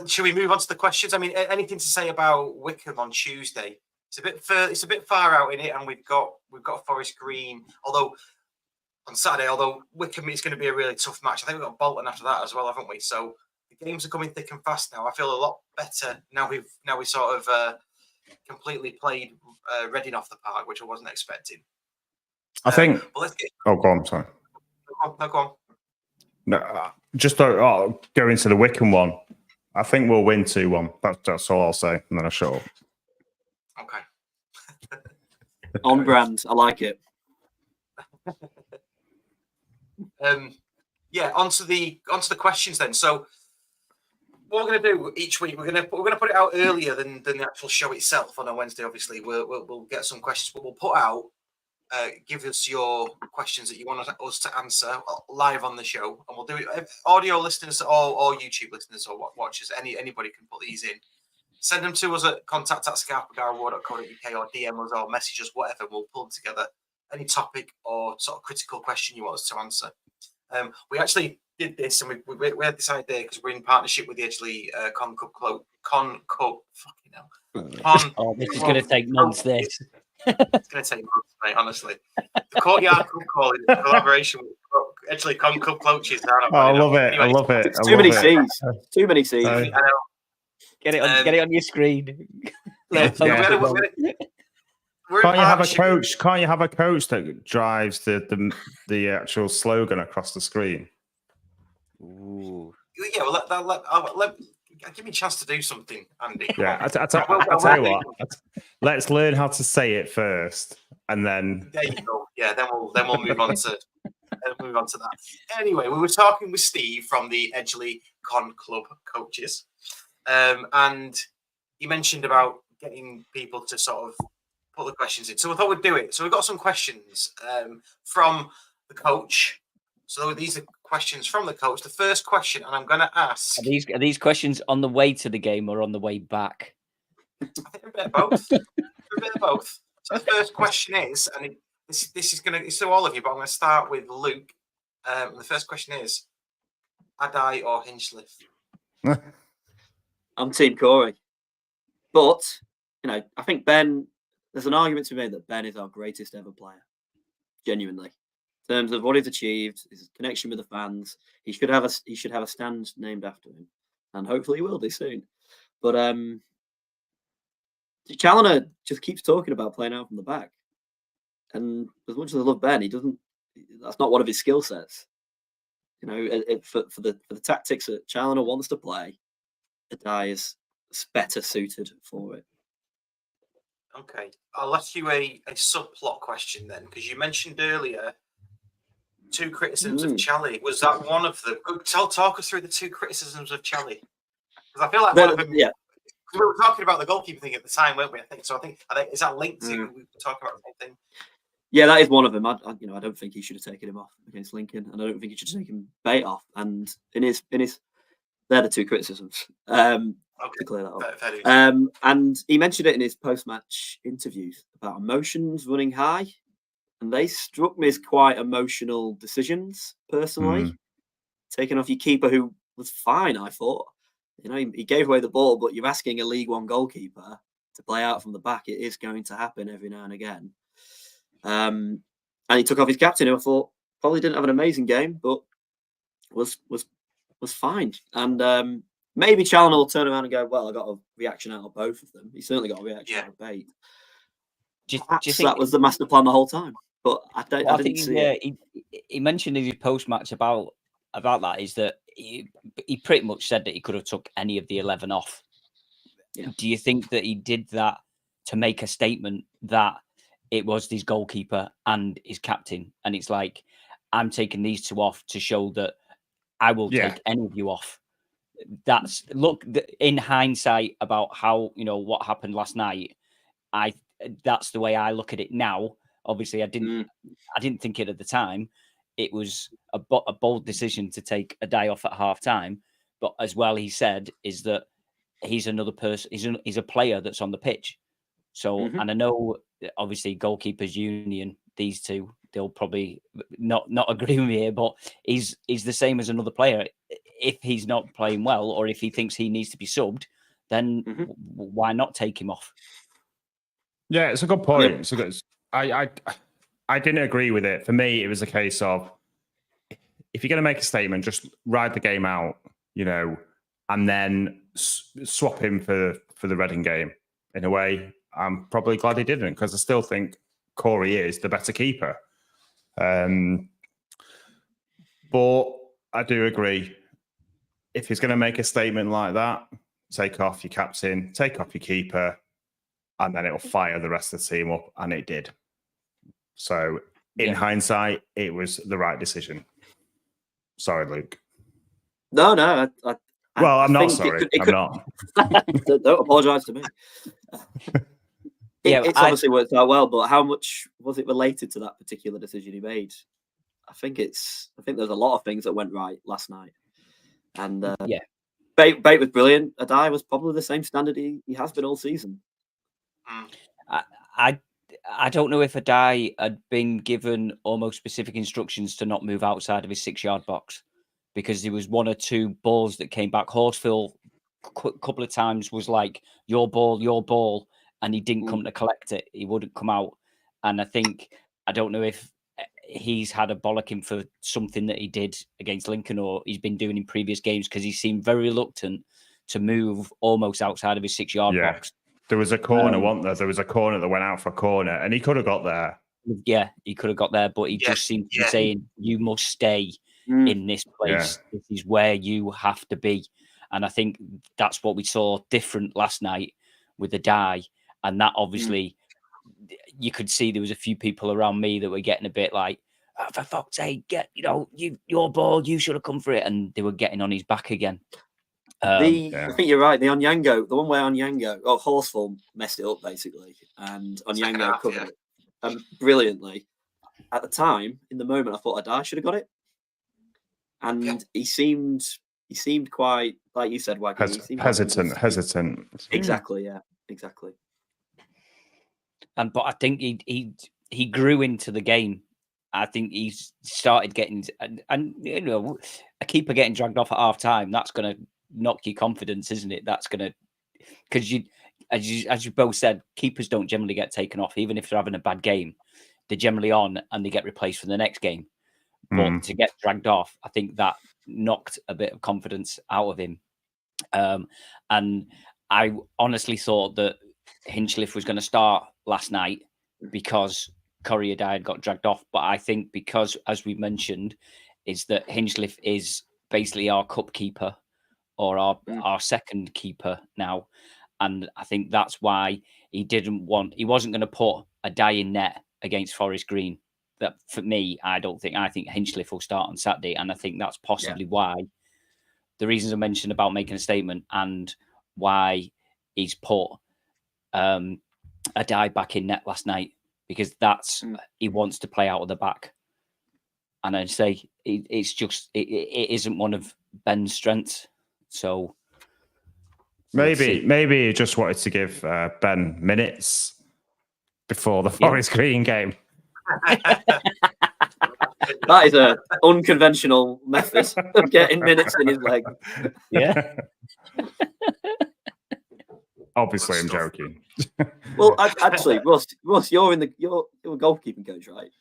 Should we move on to the questions? I mean, anything to say about Wickham on Tuesday? It's a bit far out in it, and we've got Forest Green. Although Wickham is going to be a really tough match. I think we've got Bolton after that as well, haven't we? So the games are coming thick and fast now. I feel a lot better now. We sort of completely played Reading off the park, which I wasn't expecting. I think. Oh, go on. Sorry. No, go on. No, just go into the Wickham one. I think we'll win 2-1. That's all I'll say, and then I'll shut up. Okay. On brand. I like it. Onto the questions then. So what we're going to do each week, we're going to put it out earlier than the actual show itself on a Wednesday. Obviously, we'll get some questions, but we'll put out. Give us your questions that you want us to answer live on the show, and we'll do it. Audio listeners or YouTube listeners or watchers, anybody can put these in. Send them to us at contact@bergara.co.uk or DM us or message us, whatever. We'll pull them together. Any topic or sort of critical question you want us to answer. We actually did this, and we had this idea because we're in partnership with the Edgeley Con Cup. Fucking hell. This is going to take months. This. It's going to take months, mate, honestly. The Courtyard Cup call in collaboration with Edgeley Con Cup coaches. I love it. Anyway, I love it. Too many C's. Too many C's. I know. Get it on your screen. Can't you have a coach that drives the actual slogan across the screen? Ooh. Yeah, well, give me a chance to do something, Andy. Yeah, I tell you what. Let's learn how to say it first, and then there you go. Yeah, then we'll move on to that. Anyway, we were talking with Steve from the Edgeley Con Club coaches, and he mentioned about getting people to sort of put the questions in. So we thought we'd do it. So we've got some questions from the coach. So these are questions from the coach. The first question, and I'm going to ask: Are these questions on the way to the game or on the way back? I think a bit of both. A bit of both. So the first question is, and this is it's to all of you, but I'm going to start with Luke. The first question is: Adai or Hinchliffe? I'm Team Corey, but I think Ben. There's an argument to be made that Ben is our greatest ever player, genuinely. In terms of what he's achieved, his connection with the fans, he should have a stand named after him, and hopefully he will do soon. But Challoner just keeps talking about playing out from the back, and as much as I love Ben, he doesn't. That's not one of his skill sets. For the tactics that Challoner wants to play, Adai is better suited for it. Okay, I'll ask you a subplot question then, because you mentioned earlier 2 criticisms of Charlie. Was that one of them? Talk us through the 2 criticisms of Charlie, because I feel like one of them. Yeah, we were talking about the goalkeeper thing at the time, weren't we? I think is that linked to we were talking about the same thing. Yeah, that is one of them. I don't think he should have taken him off against Lincoln, and I don't think he should have taken Bate off. And in his, they're the 2 criticisms. To clear that up. And he mentioned it in his post-match interviews about emotions running high, and they struck me as quite emotional decisions. Personally, taking off your keeper, who was fine, I thought. He gave away the ball, but you're asking a League One goalkeeper to play out from the back. It is going to happen every now and again. And he took off his captain, who I thought probably didn't have an amazing game, but was fine. And maybe Challoner will turn around and go, well, I got a reaction out of both of them. He certainly got a reaction out of Bate. Do you think that was the master plan the whole time? But I didn't see it. He mentioned in his post-match about that is that he pretty much said that he could have took any of the 11 off. Yeah. Do you think that he did that to make a statement that it was his goalkeeper and his captain. And it's like, I'm taking these two off to show that I will take any of you off. That's in hindsight about how, what happened last night. That's the way I look at it now. Obviously, I didn't think it at the time. It was a bold decision to take a day off at half time. But as well, he said is that he's another person. He's a player that's on the pitch. So, and I know obviously goalkeepers union, these two, they'll probably not agree with me here, but he's the same as another player. If he's not playing well, or if he thinks he needs to be subbed, then why not take him off? Yeah, it's a good point. I didn't agree with it. For me, it was a case of, if you're going to make a statement, just ride the game out, and then swap him for the Reading game. In a way, I'm probably glad he didn't, because I still think Corey is the better keeper. But I do agree. If he's going to make a statement like that, take off your captain, take off your keeper, and then it'll fire the rest of the team up, and it did. So, in hindsight, it was the right decision. Sorry, Luke. No. I'm not sorry. I'm not. Don't apologise to me. It's obviously worked out well, but how much was it related to that particular decision he made? I think there's a lot of things that went right last night, and Bate was brilliant. Adai was probably the same standard he has been all season. I don't know if Adai had been given almost specific instructions to not move outside of his 6-yard box, because there was one or two balls that came back. Horsfield a couple of times was like, your ball, and he didn't come to collect it. He wouldn't come out. And I don't know if he's had a bollocking for something that he did against Lincoln, or he's been doing in previous games, because he seemed very reluctant to move almost outside of his 6-yard box. There was a corner, wasn't there? There was a corner that went out for a corner, and he could have got there. Yeah, he could have got there, but he just seemed to be saying, you must stay in this place. Yeah. This is where you have to be. And I think that's what we saw different last night with the die. And that obviously, you could see there was a few people around me that were getting a bit like, oh, for fuck's sake, your ball, you should have come for it. And they were getting on his back again. I think you're right. The Onjyango, the one where Horsfall messed it up basically, and Onjyango covered it brilliantly. At the time, in the moment, I thought Adai should have got it, and he seemed quite, like you said, Waggie, hesitant. Exactly, yeah, exactly. But I think he grew into the game. I think he started getting, and a keeper getting dragged off at half time, that's going to knock your confidence, isn't it? That's gonna, because as you both said, keepers don't generally get taken off, even if they're having a bad game. They're generally on and they get replaced for the next game. But to get dragged off, I think that knocked a bit of confidence out of him. And I honestly thought that Hinchliffe was going to start last night because Corey Adai had got dragged off. But I think because, as we mentioned, is that Hinchliffe is basically our cup keeper, or our second keeper now. And I think that's why he wasn't going to put Adai in net against Forest Green. That, for me, I think Hinchliffe will start on Saturday. And I think that's possibly why, the reasons I mentioned about making a statement, and why he's put Adai back in net last night, because he wants to play out of the back. And I'd say it isn't one of Ben's strengths. So maybe he just wanted to give Ben minutes before the Forest Green game. That is an unconventional method of getting minutes in his leg. Yeah. Obviously, I'm joking. Well, actually, Russ, you're a goalkeeping coach, right?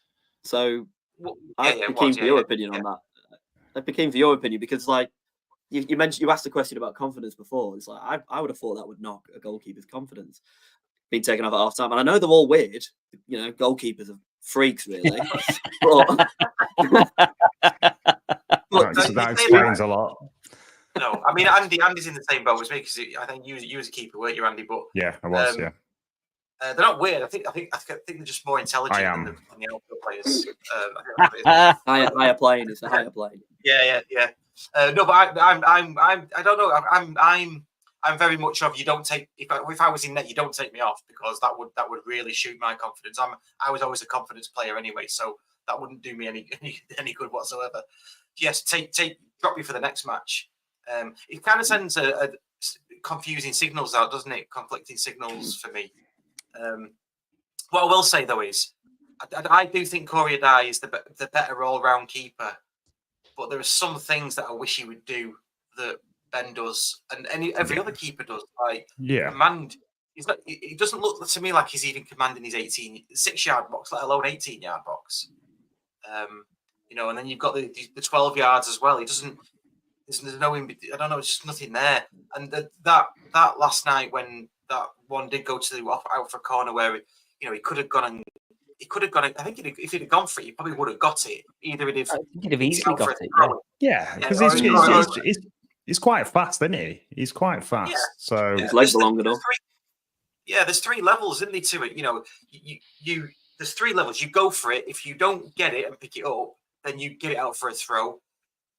So I'd be keen for your opinion on that. I'd be keen for your opinion because, like, you mentioned, you asked the question about confidence before. It's like I would have thought that would knock a goalkeeper's confidence, being taken off at half time. And I know they're all weird. You know, goalkeepers are freaks, really. But so that explains a lot. No, I mean Andy's in the same boat as me because I think you was a keeper, weren't you, Andy? But yeah, I was. Yeah. They're not weird. I think they're just more intelligent than the outfield players. Higher plane. It's a higher plane. Yeah. No, but I don't know. I'm very much of you don't take if I was in net, you don't take me off because that would really shoot my confidence. I was always a confidence player anyway, so that wouldn't do me any good whatsoever. Yes, drop me for the next match. It kind of sends a confusing signals out, doesn't it? Conflicting signals for me. What I will say though is, I do think Corey Adai is the better all-round keeper, but there are some things that I wish he would do that Ben does, and every other keeper does. Like command. It doesn't look to me like he's even commanding his 6-yard box, let alone 18-yard box. And then you've got the 12 yards as well. He doesn't. There's no. I don't know. There's just nothing there. And that last night when that one did go out for a corner where he could have gone and he could have gone. I think if he'd have gone for it, he probably would have got it. Either he'd have easily got it. Yeah, because he's quite fast, isn't he? He's quite fast. Yeah. So his legs are long enough. There's 3 levels, isn't there, to it? There's 3 levels. You go for it. If you don't get it and pick it up, then you get it out for a throw.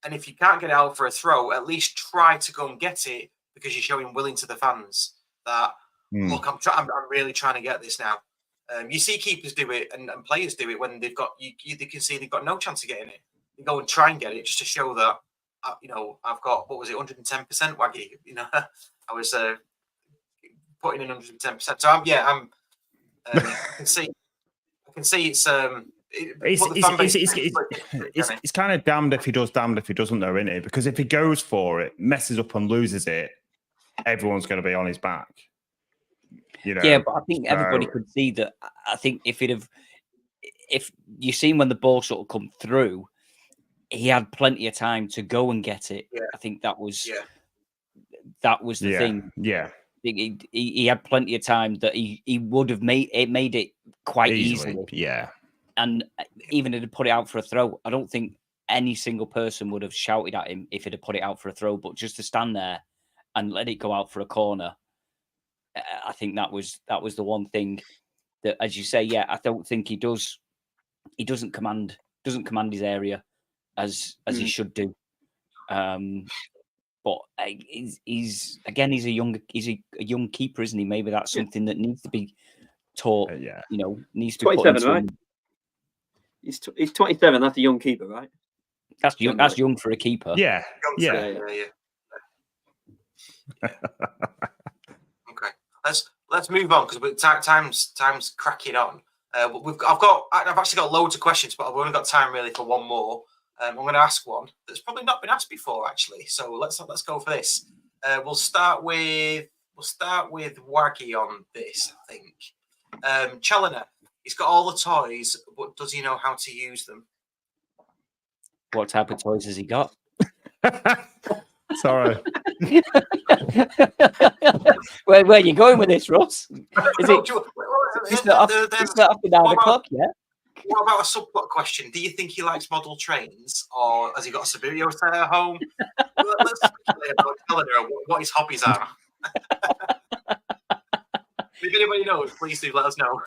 And if you can't get it out for a throw, at least try to go and get it because you're showing willing to the fans that look, I'm really trying to get this now. You see keepers do it and players do it when they've got you can see they've got no chance of getting it. They go and try and get it just to show that I've got 110% Waggie. I was putting in 110%. So I can see it's it's kind of damned if he does, damned if he doesn't, though, isn't it? Because if he goes for it, messes up and loses it, everyone's going to be on his back. Yeah, but I think everybody could see that. I think if you seen when the ball sort of come through, he had plenty of time to go and get it. Yeah. I think that was the thing. Yeah. He had plenty of time that he would have made it quite easily. Yeah. And even if he'd put it out for a throw, I don't think any single person would have shouted at him if he'd have put it out for a throw. But just to stand there and let it go out for a corner, I think that was the one thing that, as you say, I don't think he does. He doesn't command his area as he should do. But he's a young keeper, isn't he? Maybe that's something that needs to be taught. Needs to be 27, put into right? He's 27. That's a young keeper, right? That's young. That's young for a keeper. Yeah. Yeah. Okay, let's move on because time's cracking on. I've actually got loads of questions, but I've only got time really for one more. I'm going to ask one that's probably not been asked before, actually. So let's go for this. We'll start with Waggie on this, I think. Challoner, he's got all the toys, but does he know how to use them? What type of toys has he got? Sorry. Where are you going with this, Russ? Is it? It's not after 9 o'clock yet. What about a subplot question? Do you think he likes model trains, or has he got a Subaru set at home? Let's speculate about Challoner, what his hobbies are. If anybody knows, please do let us know.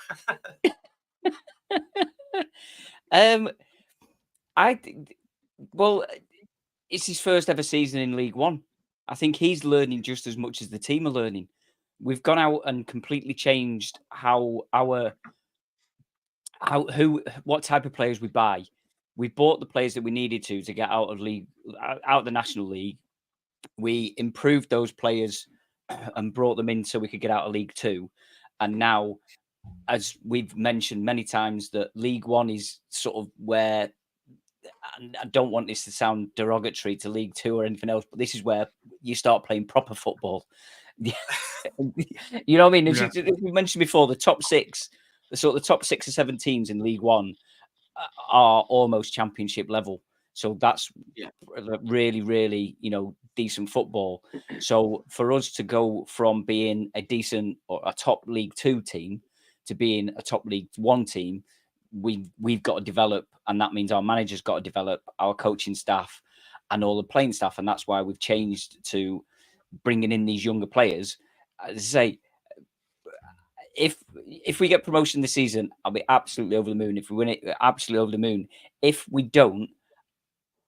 It's his first ever season in League One. I think he's learning just as much as the team are learning. We've gone out and completely changed what type of players we buy. We bought the players that we needed to get out of the National League. We improved those players and brought them in so we could get out of League Two. And now, as we've mentioned many times, that League One is sort of where, and I don't want this to sound derogatory to League Two or anything else, but this is where you start playing proper football. You know what I mean? As we mentioned before, the top 6 or 7 teams in League One are almost championship level. So that's really, really, decent football. So for us to go from being a decent or a top League Two team to being a top League One team, we've got to develop, and that means our manager's got to develop, our coaching staff and all the playing staff. And that's why we've changed to bringing in these younger players. As I say, if we get promotion this season, I'll be absolutely over the moon. If we win it, absolutely over the moon. If we don't,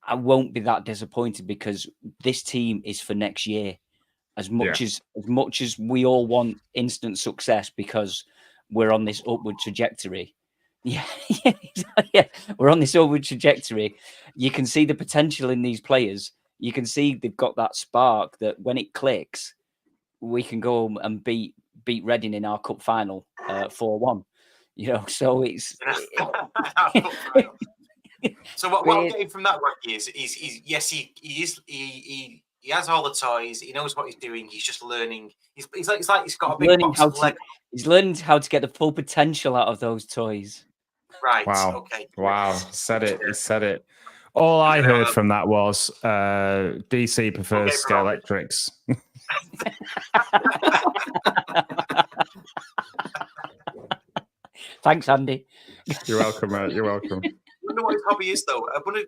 I won't be that disappointed because this team is for next year. As much as we all want instant success because we're on this upward trajectory. Yeah, we're on this upward trajectory. You can see the potential in these players. You can see they've got that spark that when it clicks, we can go and beat Reading in our cup final 4-1. So it's. So what I'm getting from that, Waggie, is he has all the toys. He knows what he's doing. He's just learning. He's like he's got a big box of Lego. He's learning how to get the full potential out of those toys. Right. Wow. Okay. Wow. Said it. He said it. All I heard from that was DC prefers scale electrics. Thanks, Andy. You're welcome, mate. You're welcome. I wonder what his hobby is, though. I wonder,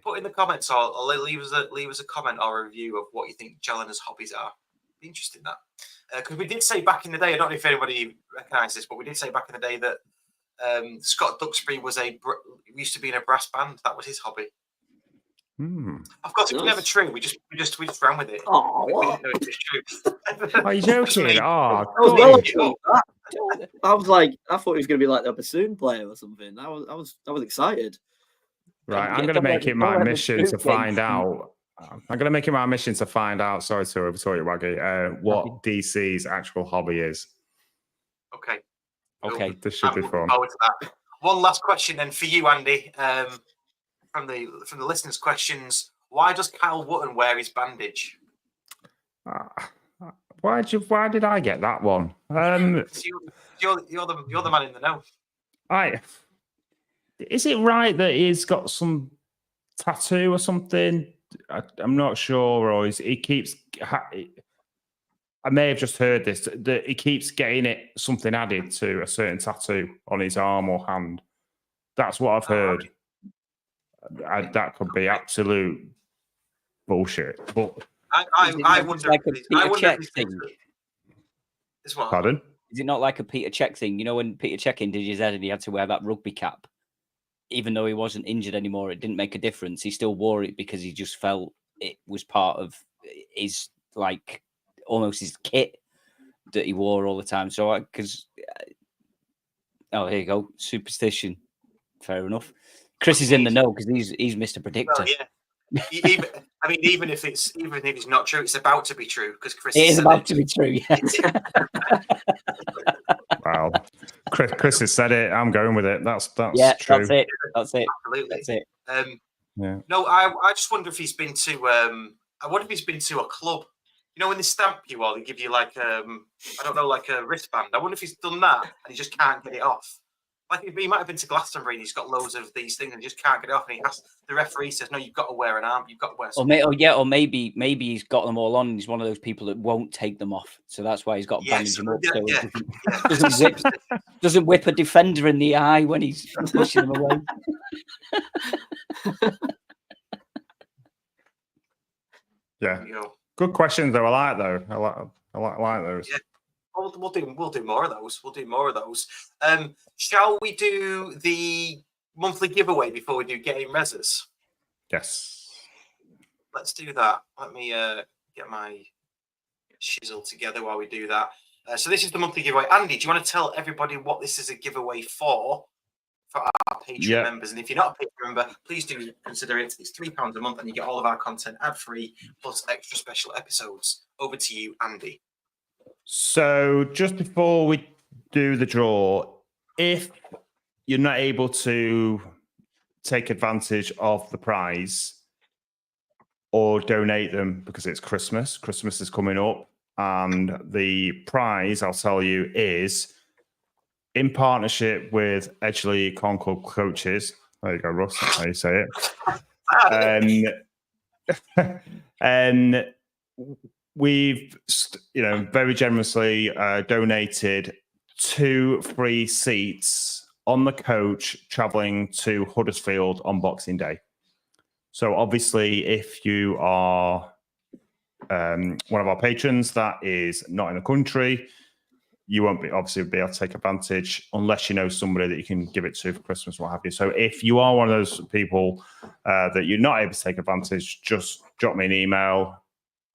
put in the comments or leave us a comment or a review of what you think Challoner's hobbies are. Be interesting that, because we did say back in the day. I don't know if anybody recognises this, but we did say back in the day that Scott Duxbury used to be in a brass band. That was his hobby. Of course, it was never true. We just ran with it. Oh, we didn't know it was true. Are you joking? I was like, I thought he was going to be like a bassoon player or something. I was excited. Right, I'm going to make it my mission to find out. I'm going to make it my mission to find out. Sorry to overtalk you, Waggie. What DC's actual hobby is. Okay. This should be fun. One last question then for you, Andy. From the listeners' questions, why does Kyle Wootton wear his bandage? Why did I get that one? You're the man in the know. Is it right that he's got some tattoo or something? I'm not sure. Or he keeps. I may have just heard this that he keeps getting something added to a certain tattoo on his arm or hand. That's what I've heard. That could be absolute bullshit. But I wonder. Like a Peter Cech thing. Pardon? Is it not like a Peter Cech thing? You know, when Peter Cech injured his head and he had to wear that rugby cap, even though he wasn't injured anymore, it didn't make a difference. He still wore it because he just felt it was part of his, like, almost his kit that he wore all the time. So, because, here you go, superstition. Fair enough. Chris is in the know because he's Mr. Predictor. Well, yeah. Even if it's not true, it's about to be true because Chris. It is about to be true. Yes. Wow, Chris has said it. I'm going with it. That's true. That's it. Absolutely. That's it. No, I just wonder if he's been to. I wonder if he's been to a club. You know, when they stamp you or they give you like I don't know, like a wristband. I wonder if he's done that and he just can't get it off. Like he might have been to Glastonbury and he's got loads of these things and just can't get it off. And the referee says, "No, you've got to wear an arm. You've got to wear something." Or maybe he's got them all on. And he's one of those people that won't take them off, so that's why he's got to bandage them up. Doesn't whip a defender in the eye when he's pushing them away. Yeah, good questions though. I like those. Yeah. We'll do more of those. Shall we do the monthly giveaway before we do getting reses? Yes. Let's do that. Let me get my shizzle together while we do that. So this is the monthly giveaway. Andy, do you want to tell everybody what this is a giveaway for our Patreon members? And if you're not a Patreon member, please do consider it. It's £3 a month and you get all of our content ad-free plus extra special episodes. Over to you, Andy. So just before we do the draw, if you're not able to take advantage of the prize or donate them because it's Christmas is coming up, and the prize, I'll tell you, is in partnership with Edgeley Concord Coaches. There you go, Russ. That's how you say it. And we've, very generously donated 2 free seats on the coach traveling to Huddersfield on Boxing Day. So obviously, if you are one of our patrons that is not in the country, you won't be able to take advantage unless you know somebody that you can give it to for Christmas or what have you. So if you are one of those people that you're not able to take advantage, just drop me an email,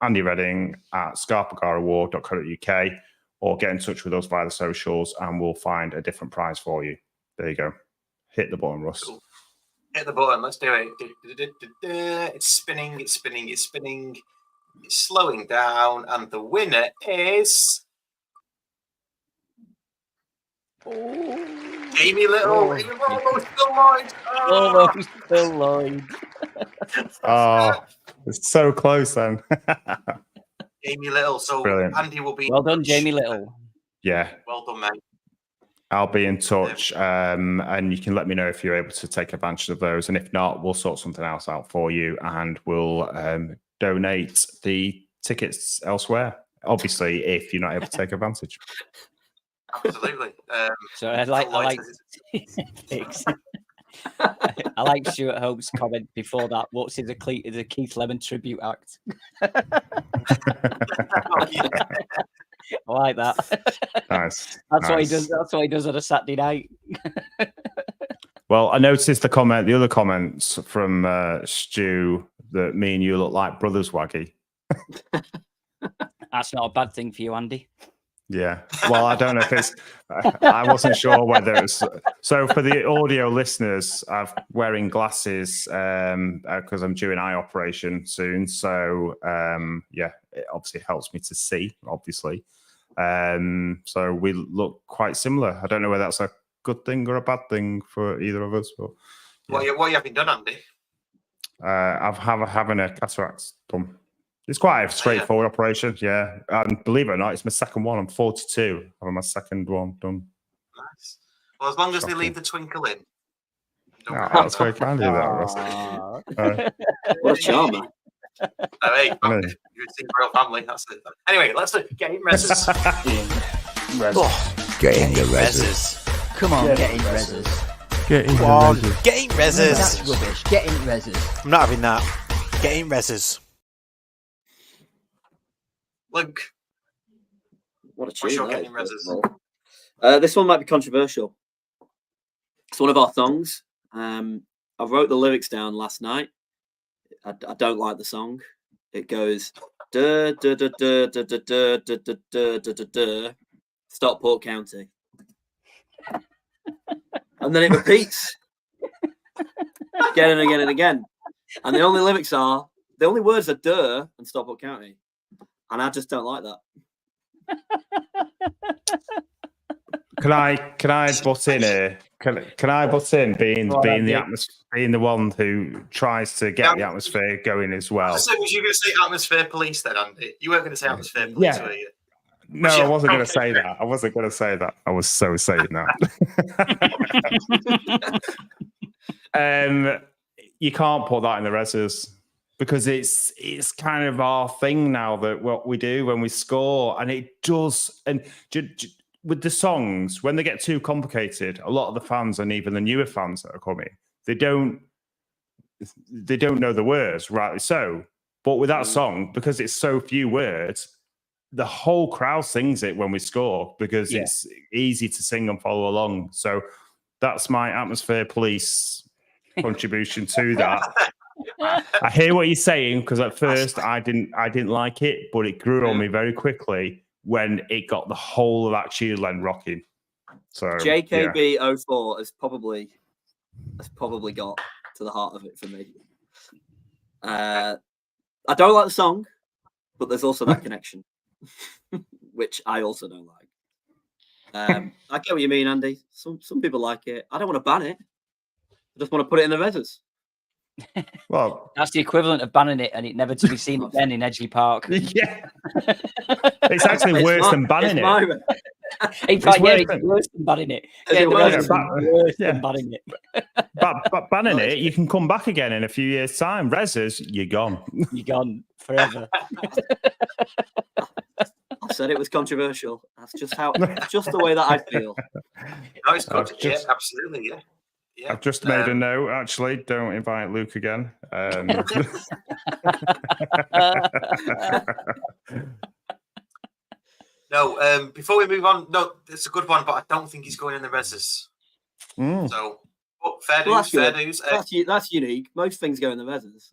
andyredding@scarpagaraward.co.uk, or get in touch with us via the socials and we'll find a different prize for you. There you go. Hit the button, Russ. Cool. Hit the button. Let's do it. It's spinning. It's spinning. It's spinning. It's slowing down, and the winner is Jamie Little. Almost Phil Lloyd. Almost Phil Lloyd. Oh, it's so close then. Jamie Little. So Brilliant. Andy will be. Well done, Jamie Little. Yeah. Well done, mate. I'll be in touch, and you can let me know if you're able to take advantage of those. And if not, we'll sort something else out for you, and we'll donate the tickets elsewhere. Obviously, if you're not able to take advantage. Absolutely. So I like Stuart Hope's comment before that. What's is a Keith Lemon tribute act? I like that. Nice. That's what he does. That's what he does on a Saturday night. Well, I noticed the other comments from Stu that me and you look like brothers, Waggie. That's not a bad thing for you, Andy. Yeah. Well, I don't know if it's. I wasn't sure whether it's. So for the audio listeners, I'm wearing glasses because I'm due an eye operation soon. So yeah, it obviously helps me to see. Obviously, so we look quite similar. I don't know whether that's a good thing or a bad thing for either of us. But yeah. What you having done, Andy? having a cataract done. It's quite a straightforward operation, yeah. And believe it or not, it's my second one. I'm 42. Having my second one done. Nice. Well, as long as they leave the twinkle in. That's very kind of you, that, Russ. What a charmer. Hey, you think royal family. That's it. Anyway, let's get in reses. Get in your reses. Come on, get in reses. Get in reses. Get in reses. That's rubbish. Get in reses. I'm not having that. Get in reses. Luke, what a what's your tune getting that is, reses? This one might be controversial. It's one of our songs. I wrote the lyrics down last night. I don't like the song. It goes duh, duh, duh, duh, duh, duh, duh, duh, duh, duh, duh, duh, duh, Stockport County. And then it repeats again and again and again. And the only words are duh and Stockport County. And I just don't like that. Can I butt in here? Can I butt in being the atmosphere, being the one who tries to get the atmosphere going as well? So was you going to say atmosphere police then, Andy? You weren't going to say atmosphere police, were you? No, I wasn't going to say that. I wasn't going to say that. I was so saying that. You can't put that in the reses because it's kind of our thing now, that what we do when we score, and it does. And with the songs, when they get too complicated, a lot of the fans, and even the newer fans that are coming, they don't know the words, rightly so. But with that song, because it's so few words, the whole crowd sings it when we score because it's easy to sing and follow along. So that's my atmosphere police contribution to that. I hear what you're saying, because at first I didn't like it, but it grew on me very quickly when it got the whole of that tune line rocking. So JKB04 has probably got to the heart of it for me. I don't like the song, but there's also that connection, which I also don't like. I get what you mean, Andy. Some people like it. I don't want to ban it. I just want to put it in the reses. Well, that's the equivalent of banning it and it never to be seen again in Edgley Park. Yeah, it's actually worse than banning it. In fact, it's worse than banning it. Worse than banning it. But banning it, you can come back again in a few years' time. Reses, you're gone. You're gone forever. I said it was controversial. That's just the way that I feel. No, it's good. Yeah, absolutely. Yeah. Yeah. I've just made a note, actually. Don't invite Luke again. No, before we move on, no, it's a good one, but I don't think he's going in the reses. So, fair dues, fair dues. That's unique. Most things go in the reses.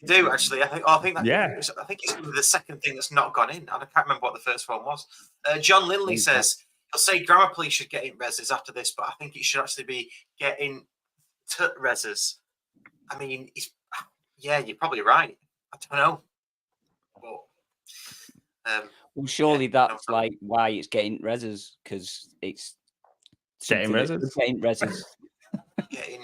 Do actually? I think that. Yeah. I think it's the second thing that's not gone in. I can't remember what the first one was. John Linley says he'll say Grammar Police should get in reses after this, but I think it should actually be getting to reses. I mean, you're probably right. I don't know. But, well, surely that's like why it's getting reses, because it's getting reses. Getting reses. getting.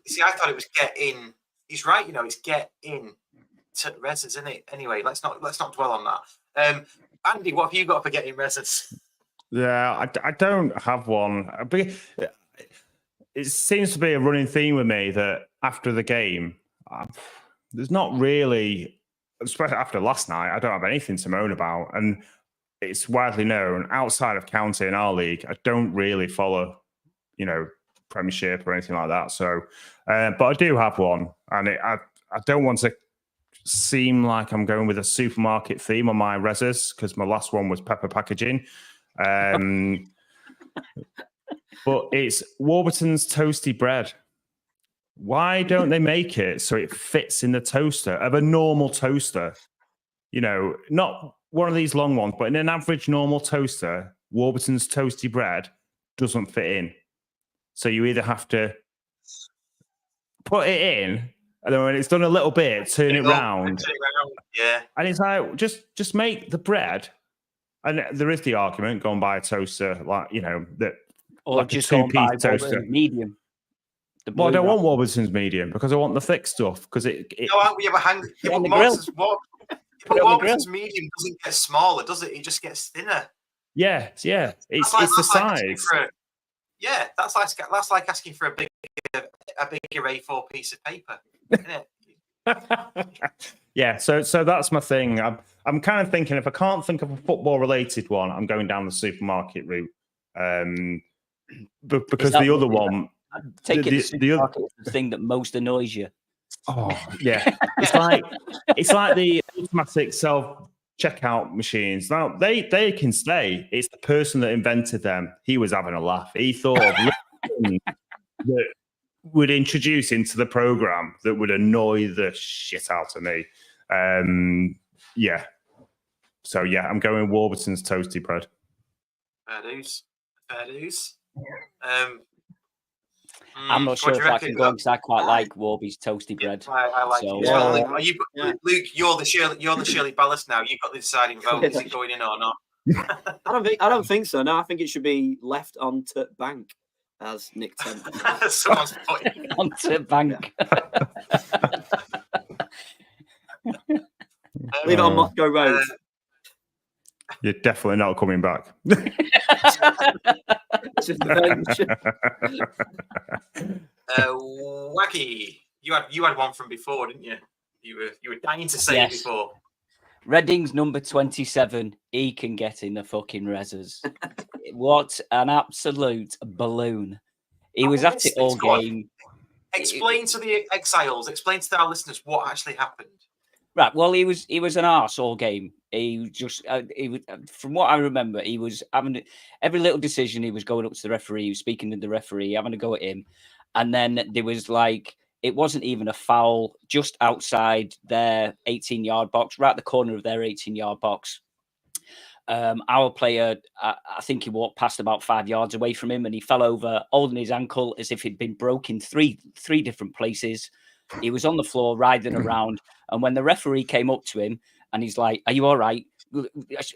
See, I thought it was getting. He's right. It's get in to reses, isn't it? Anyway, let's not dwell on that. Andy, what have you got for getting reses? Yeah, I don't have one. It seems to be a running theme with me that after the game, there's not really, especially after last night, I don't have anything to moan about. And it's widely known outside of county in our league, I don't really follow, Premiership or anything like that. So, but I do have one, and I don't want to seem like I'm going with a supermarket theme on my reses, because my last one was pepper packaging. But it's Warburton's toasty bread. Why don't they make it so it fits in the toaster of a normal toaster? Not one of these long ones, but in an average normal toaster, Warburton's toasty bread doesn't fit in. So you either have to put it in, and then when it's done a little bit, turn it round. Yeah. And it's like, just make the bread. And there is the argument, go and buy a toaster, that. Or like just go and buy toaster medium. Well, I don't want Warburton's medium because I want the thick stuff. Because we have a hang. On the grill. Warburton's medium doesn't get smaller, does it? It just gets thinner. Yeah. It's the size. That's like asking for a bigger A4 piece of paper, isn't it? Yeah. So that's my thing. I'm kind of thinking, if I can't think of a football related one, I'm going down the supermarket route. Because the other one, take it the thing that most annoys you. Oh yeah, it's like the automatic self checkout machines. Now they can stay. It's the person that invented them. He was having a laugh. He thought of that would introduce into the program that would annoy the shit out of me. Yeah. So yeah, I'm going Warburton's toasty bread. Fair dues. I'm not sure if I can go because I quite like Warby's toasty bread. I like it as well. Luke, you're the Shirley Ballast now. You've got the deciding vote. Is it going in or not? I don't think so. No, I think it should be left on to bank, as Nick Tent. Someone's putting on to bank. Leave it on Moscow Road. You're definitely not coming back. Waggie, you had one from before, didn't you? You were dying to say it before. Reading's number 27. He can get in the fucking reses. What an absolute balloon! He was at it all game. Explain to the exiles. Explain to our listeners what actually happened. Right. Well, he was an arse all game. He from what I remember, he was having every little decision. He was going up to the referee, he was speaking to the referee, having a go at him. And then there was it wasn't even a foul, just outside their 18-yard box, right at the corner of their 18-yard box. Our player, I think he walked past about 5 yards away from him, and he fell over, holding his ankle as if he'd been broken three different places. He was on the floor, writhing around. And when the referee came up to him and he's like, "Are you all right?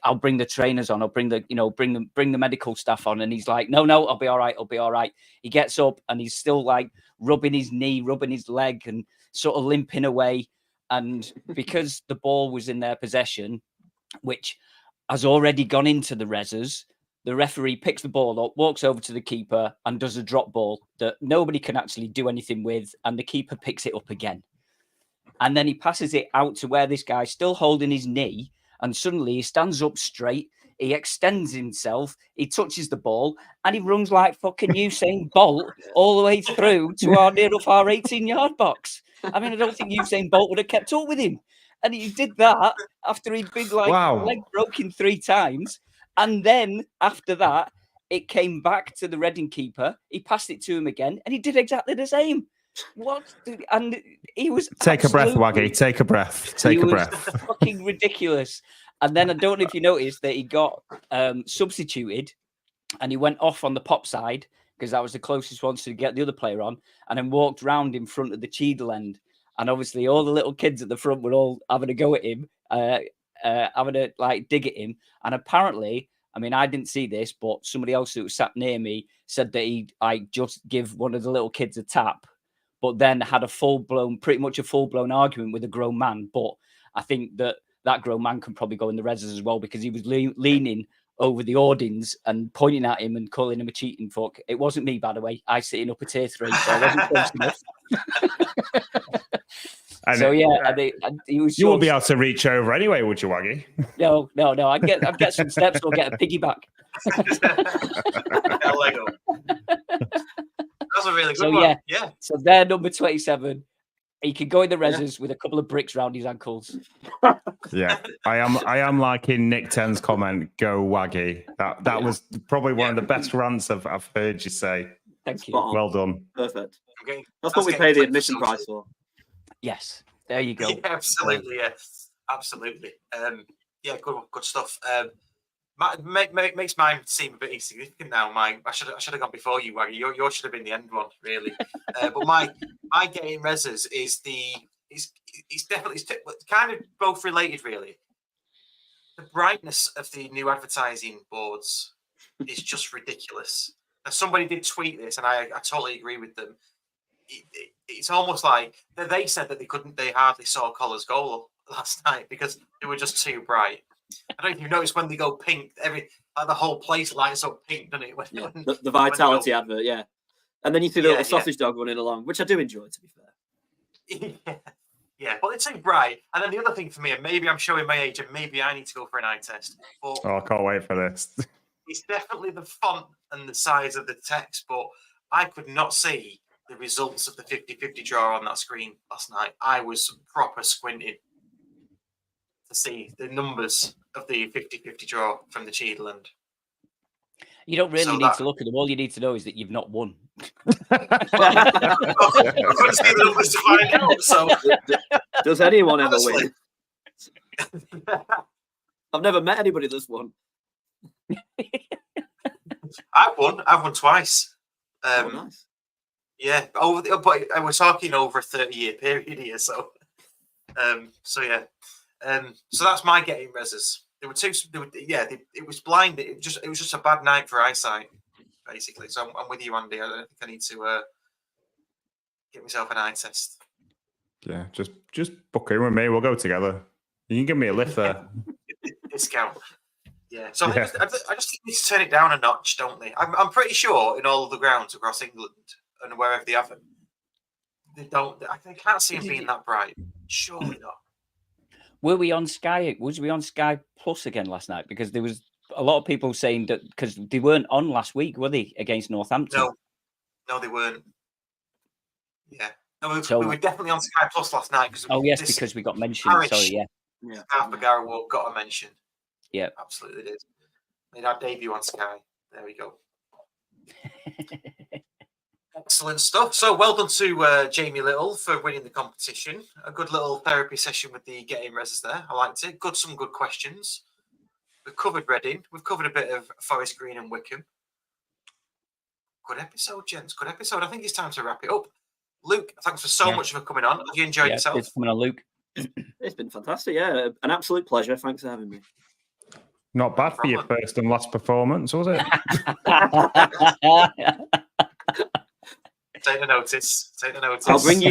I'll bring the trainers on. I'll bring the medical staff on." And he's like, No, I'll be all right. I'll be all right. He gets up and he's still rubbing his knee, rubbing his leg and sort of limping away. And because the ball was in their possession, which has already gone into the reses, the referee picks the ball up, walks over to the keeper and does a drop ball that nobody can actually do anything with. And the keeper picks it up again. And then he passes it out to where this guy's still holding his knee. And suddenly he stands up straight. He extends himself. He touches the ball and he runs like fucking Usain Bolt all the way through to our 18-yard box. I mean, I don't think Usain Bolt would have kept up with him. And he did that after he'd been like leg broken 3 times. And then after that, it came back to the Reading keeper. He passed it to him again, and he did exactly the same. What? And he was Take a breath, Waggie. Take a breath. Take a breath. Fucking ridiculous. And then I don't know if you noticed that he got substituted, and he went off on the pop side because that was the closest one to get the other player on, and then walked round in front of the Cheadle end. And obviously, all the little kids at the front were all having a go at him, having a dig at him. And apparently, I mean, I didn't see this, but somebody else who was sat near me said that he'd just give one of the little kids a tap, but then had pretty much a full blown argument with a grown man. But I think that grown man can probably go in the reses as well, because he was leaning over the audience and pointing at him and calling him a cheating fuck. It wasn't me, by the way. I sitting up at tier 3, so I wasn't close enough. So yeah, he was. You won't be able to reach over anyway, would you, Waggie? No. I'd get some steps or get a piggyback. Lego. That's a really good one. Yeah. So they're number 27. He could go in the reses with a couple of bricks round his ankles. Yeah, I am liking Nick 10's comment. Go Waggie. That was probably one of the best rants I've heard you say. Thank you. Well done. Perfect. Okay. That's what we pay the admission price for. Yes. There you go. Yeah, absolutely. Yeah, absolutely. Yeah, good stuff. Makes mine seem a bit insignificant now. I should have gone before you, Waggie. Yours should have been the end one, really. But my getting reses is it's definitely kind of both related, really. The brightness of the new advertising boards is just ridiculous. Now, somebody did tweet this, and I totally agree with them. It's almost like they said that they hardly saw Collar's goal last night because they were just too bright. I don't know if you've noticed when they go pink, the whole place lights up pink, doesn't it? The Vitality advert, yeah. And then you see the little sausage dog running along, which I do enjoy, to be fair. Yeah, but it's too bright. And then the other thing for me, and maybe I'm showing my age, and maybe I need to go for an eye test. But I can't wait for this. It's definitely the font and the size of the text, but I could not see the results of the 50-50 draw on that screen last night. I was proper squinting to see the numbers of the 50-50 draw from the Cheadle end. You don't really need to look at them. All you need to know is that you've not won. Does anyone ever win? I've never met anybody that's won. I've won twice. Nice. Yeah, but we're talking over a 30-year period here, so yeah. So that's my getting reses. There were two. It was blind. It was just a bad night for eyesight, basically. So I'm with you, Andy. I don't think I need to get myself an eye test. Yeah, just book in with me. We'll go together. You can give me a lift there. Discount. Yeah. So I just think we need to turn it down a notch, don't we? I'm pretty sure in all of the grounds across England and wherever they have them, I can't see them being that bright. Surely not. Was we on Sky Plus again last night? Because there was a lot of people saying that because they weren't on last week, were they, against Northampton? No, they weren't. Yeah. No, we were definitely on Sky Plus last night. Because we got mentioned. Sorry, yeah. Bergara got a mention. Yeah. Absolutely did. Made our debut on Sky. There we go. Excellent stuff. So well done to Jamie Little for winning the competition. A good little therapy session with the getting reses there. I liked it. Some good questions. We've covered Reading. We've covered a bit of Forest Green and Wickham. Good episode, gents. Good episode. I think it's time to wrap it up. Luke, thanks for much for coming on. Have you enjoyed yourself? It's coming on, Luke. It's been fantastic. Yeah, an absolute pleasure. Thanks for having me. Not bad for your first and last performance, was it? Take the notice. I'll bring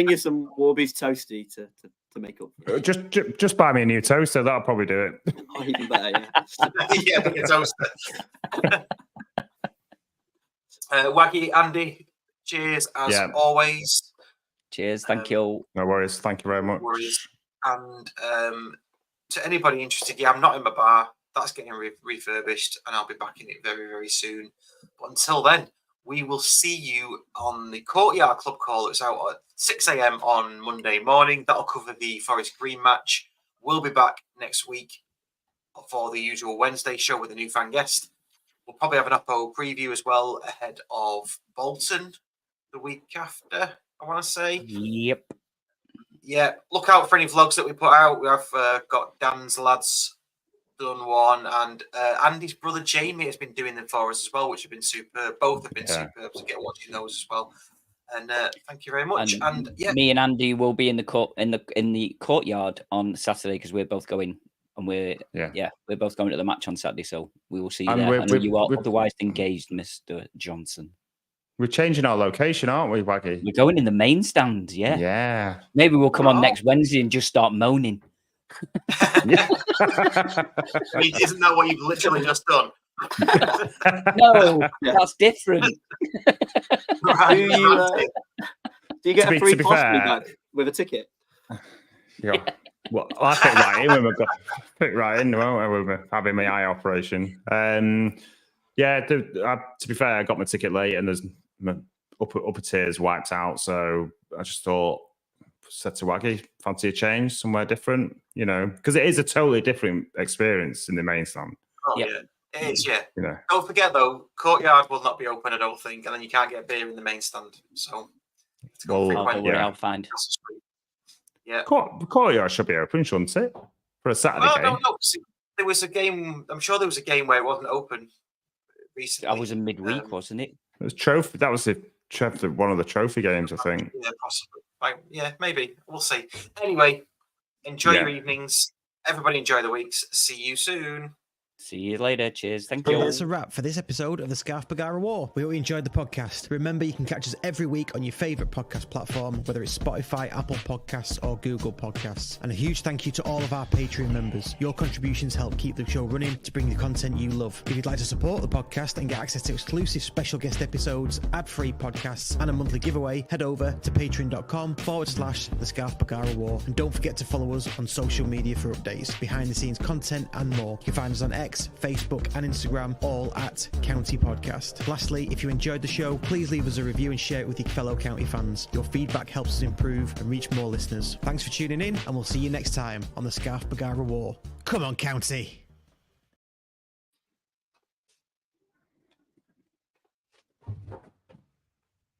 you some Warby's toasty to make up. Just buy me a new toaster. That'll probably do it. Oh, even better, yeah. Yeah, bring a toaster. Waggie, Andy, cheers as always. Cheers, thank you. No worries. Thank you very much. No worries. And to anybody interested, I'm not in my bar. That's getting refurbished, and I'll be back in it very, very soon. But until then, we will see you on the Courtyard Club call. It's out at 6 a.m. on Monday morning. That'll cover the Forest Green match. We'll be back next week for the usual Wednesday show with a new fan guest. We'll probably have an Oppo preview as well ahead of Bolton the week after, I want to say. Yep. Yeah, look out for any vlogs that we put out. We have got Dan's lads done one, and Andy's brother Jamie has been doing them for us as well, which have been superb. Both have been superb, so get watching those as well. And thank you very much. And yeah, me and Andy will be in the courtyard on Saturday because we're both going, and we're both going to the match on Saturday. So we will see you there. I know you are otherwise engaged, Mr. Johnson. We're changing our location, aren't we, Waggy? We're going in the main stand. Yeah. Yeah. Maybe we'll come on next Wednesday and just start moaning. I mean, isn't that what you've literally just done? No, that's different. Do you get a free costly bag with a ticket? Yeah. Well, I fit right in when we got won't we, having my eye operation. To be fair, I got my ticket late and there's my upper tiers wiped out. So I just said to Waggy, fancy a change somewhere different, because it is a totally different experience in the main stand. Oh, yeah. It is, yeah. Don't forget, though, Courtyard will not be open, I don't think, and then you can't get beer in the main stand. So, I'll find. Yeah. Courtyard should be open, shouldn't it? For a Saturday game. No. There was a game, I'm sure there was a game where it wasn't open recently. That was a midweek, wasn't it? It was trophy. That was one of the trophy games, I think. Yeah, possibly. Yeah, maybe. We'll see. Anyway, enjoy your evenings. Everybody enjoy the weeks. See you soon. See you later. Cheers. Thank you. That's a wrap for this episode of the Scarf Bergara War. We hope you enjoyed the podcast. Remember, you can catch us every week on your favourite podcast platform, whether it's Spotify, Apple Podcasts, or Google Podcasts. And a huge thank you to all of our Patreon members. Your contributions help keep the show running to bring the content you love. If you'd like to support the podcast and get access to exclusive special guest episodes, ad-free podcasts, and a monthly giveaway, head over to patreon.com/the Scarf Bergara War. And don't forget to follow us on social media for updates, behind the scenes content, and more. You can find us on X, Facebook and Instagram, all at County Podcast. Lastly, if you enjoyed the show, please leave us a review and share it with your fellow County fans. Your feedback helps us improve and reach more listeners. Thanks for tuning in, and we'll see you next time on the Scarf Bergara War. Come on, County!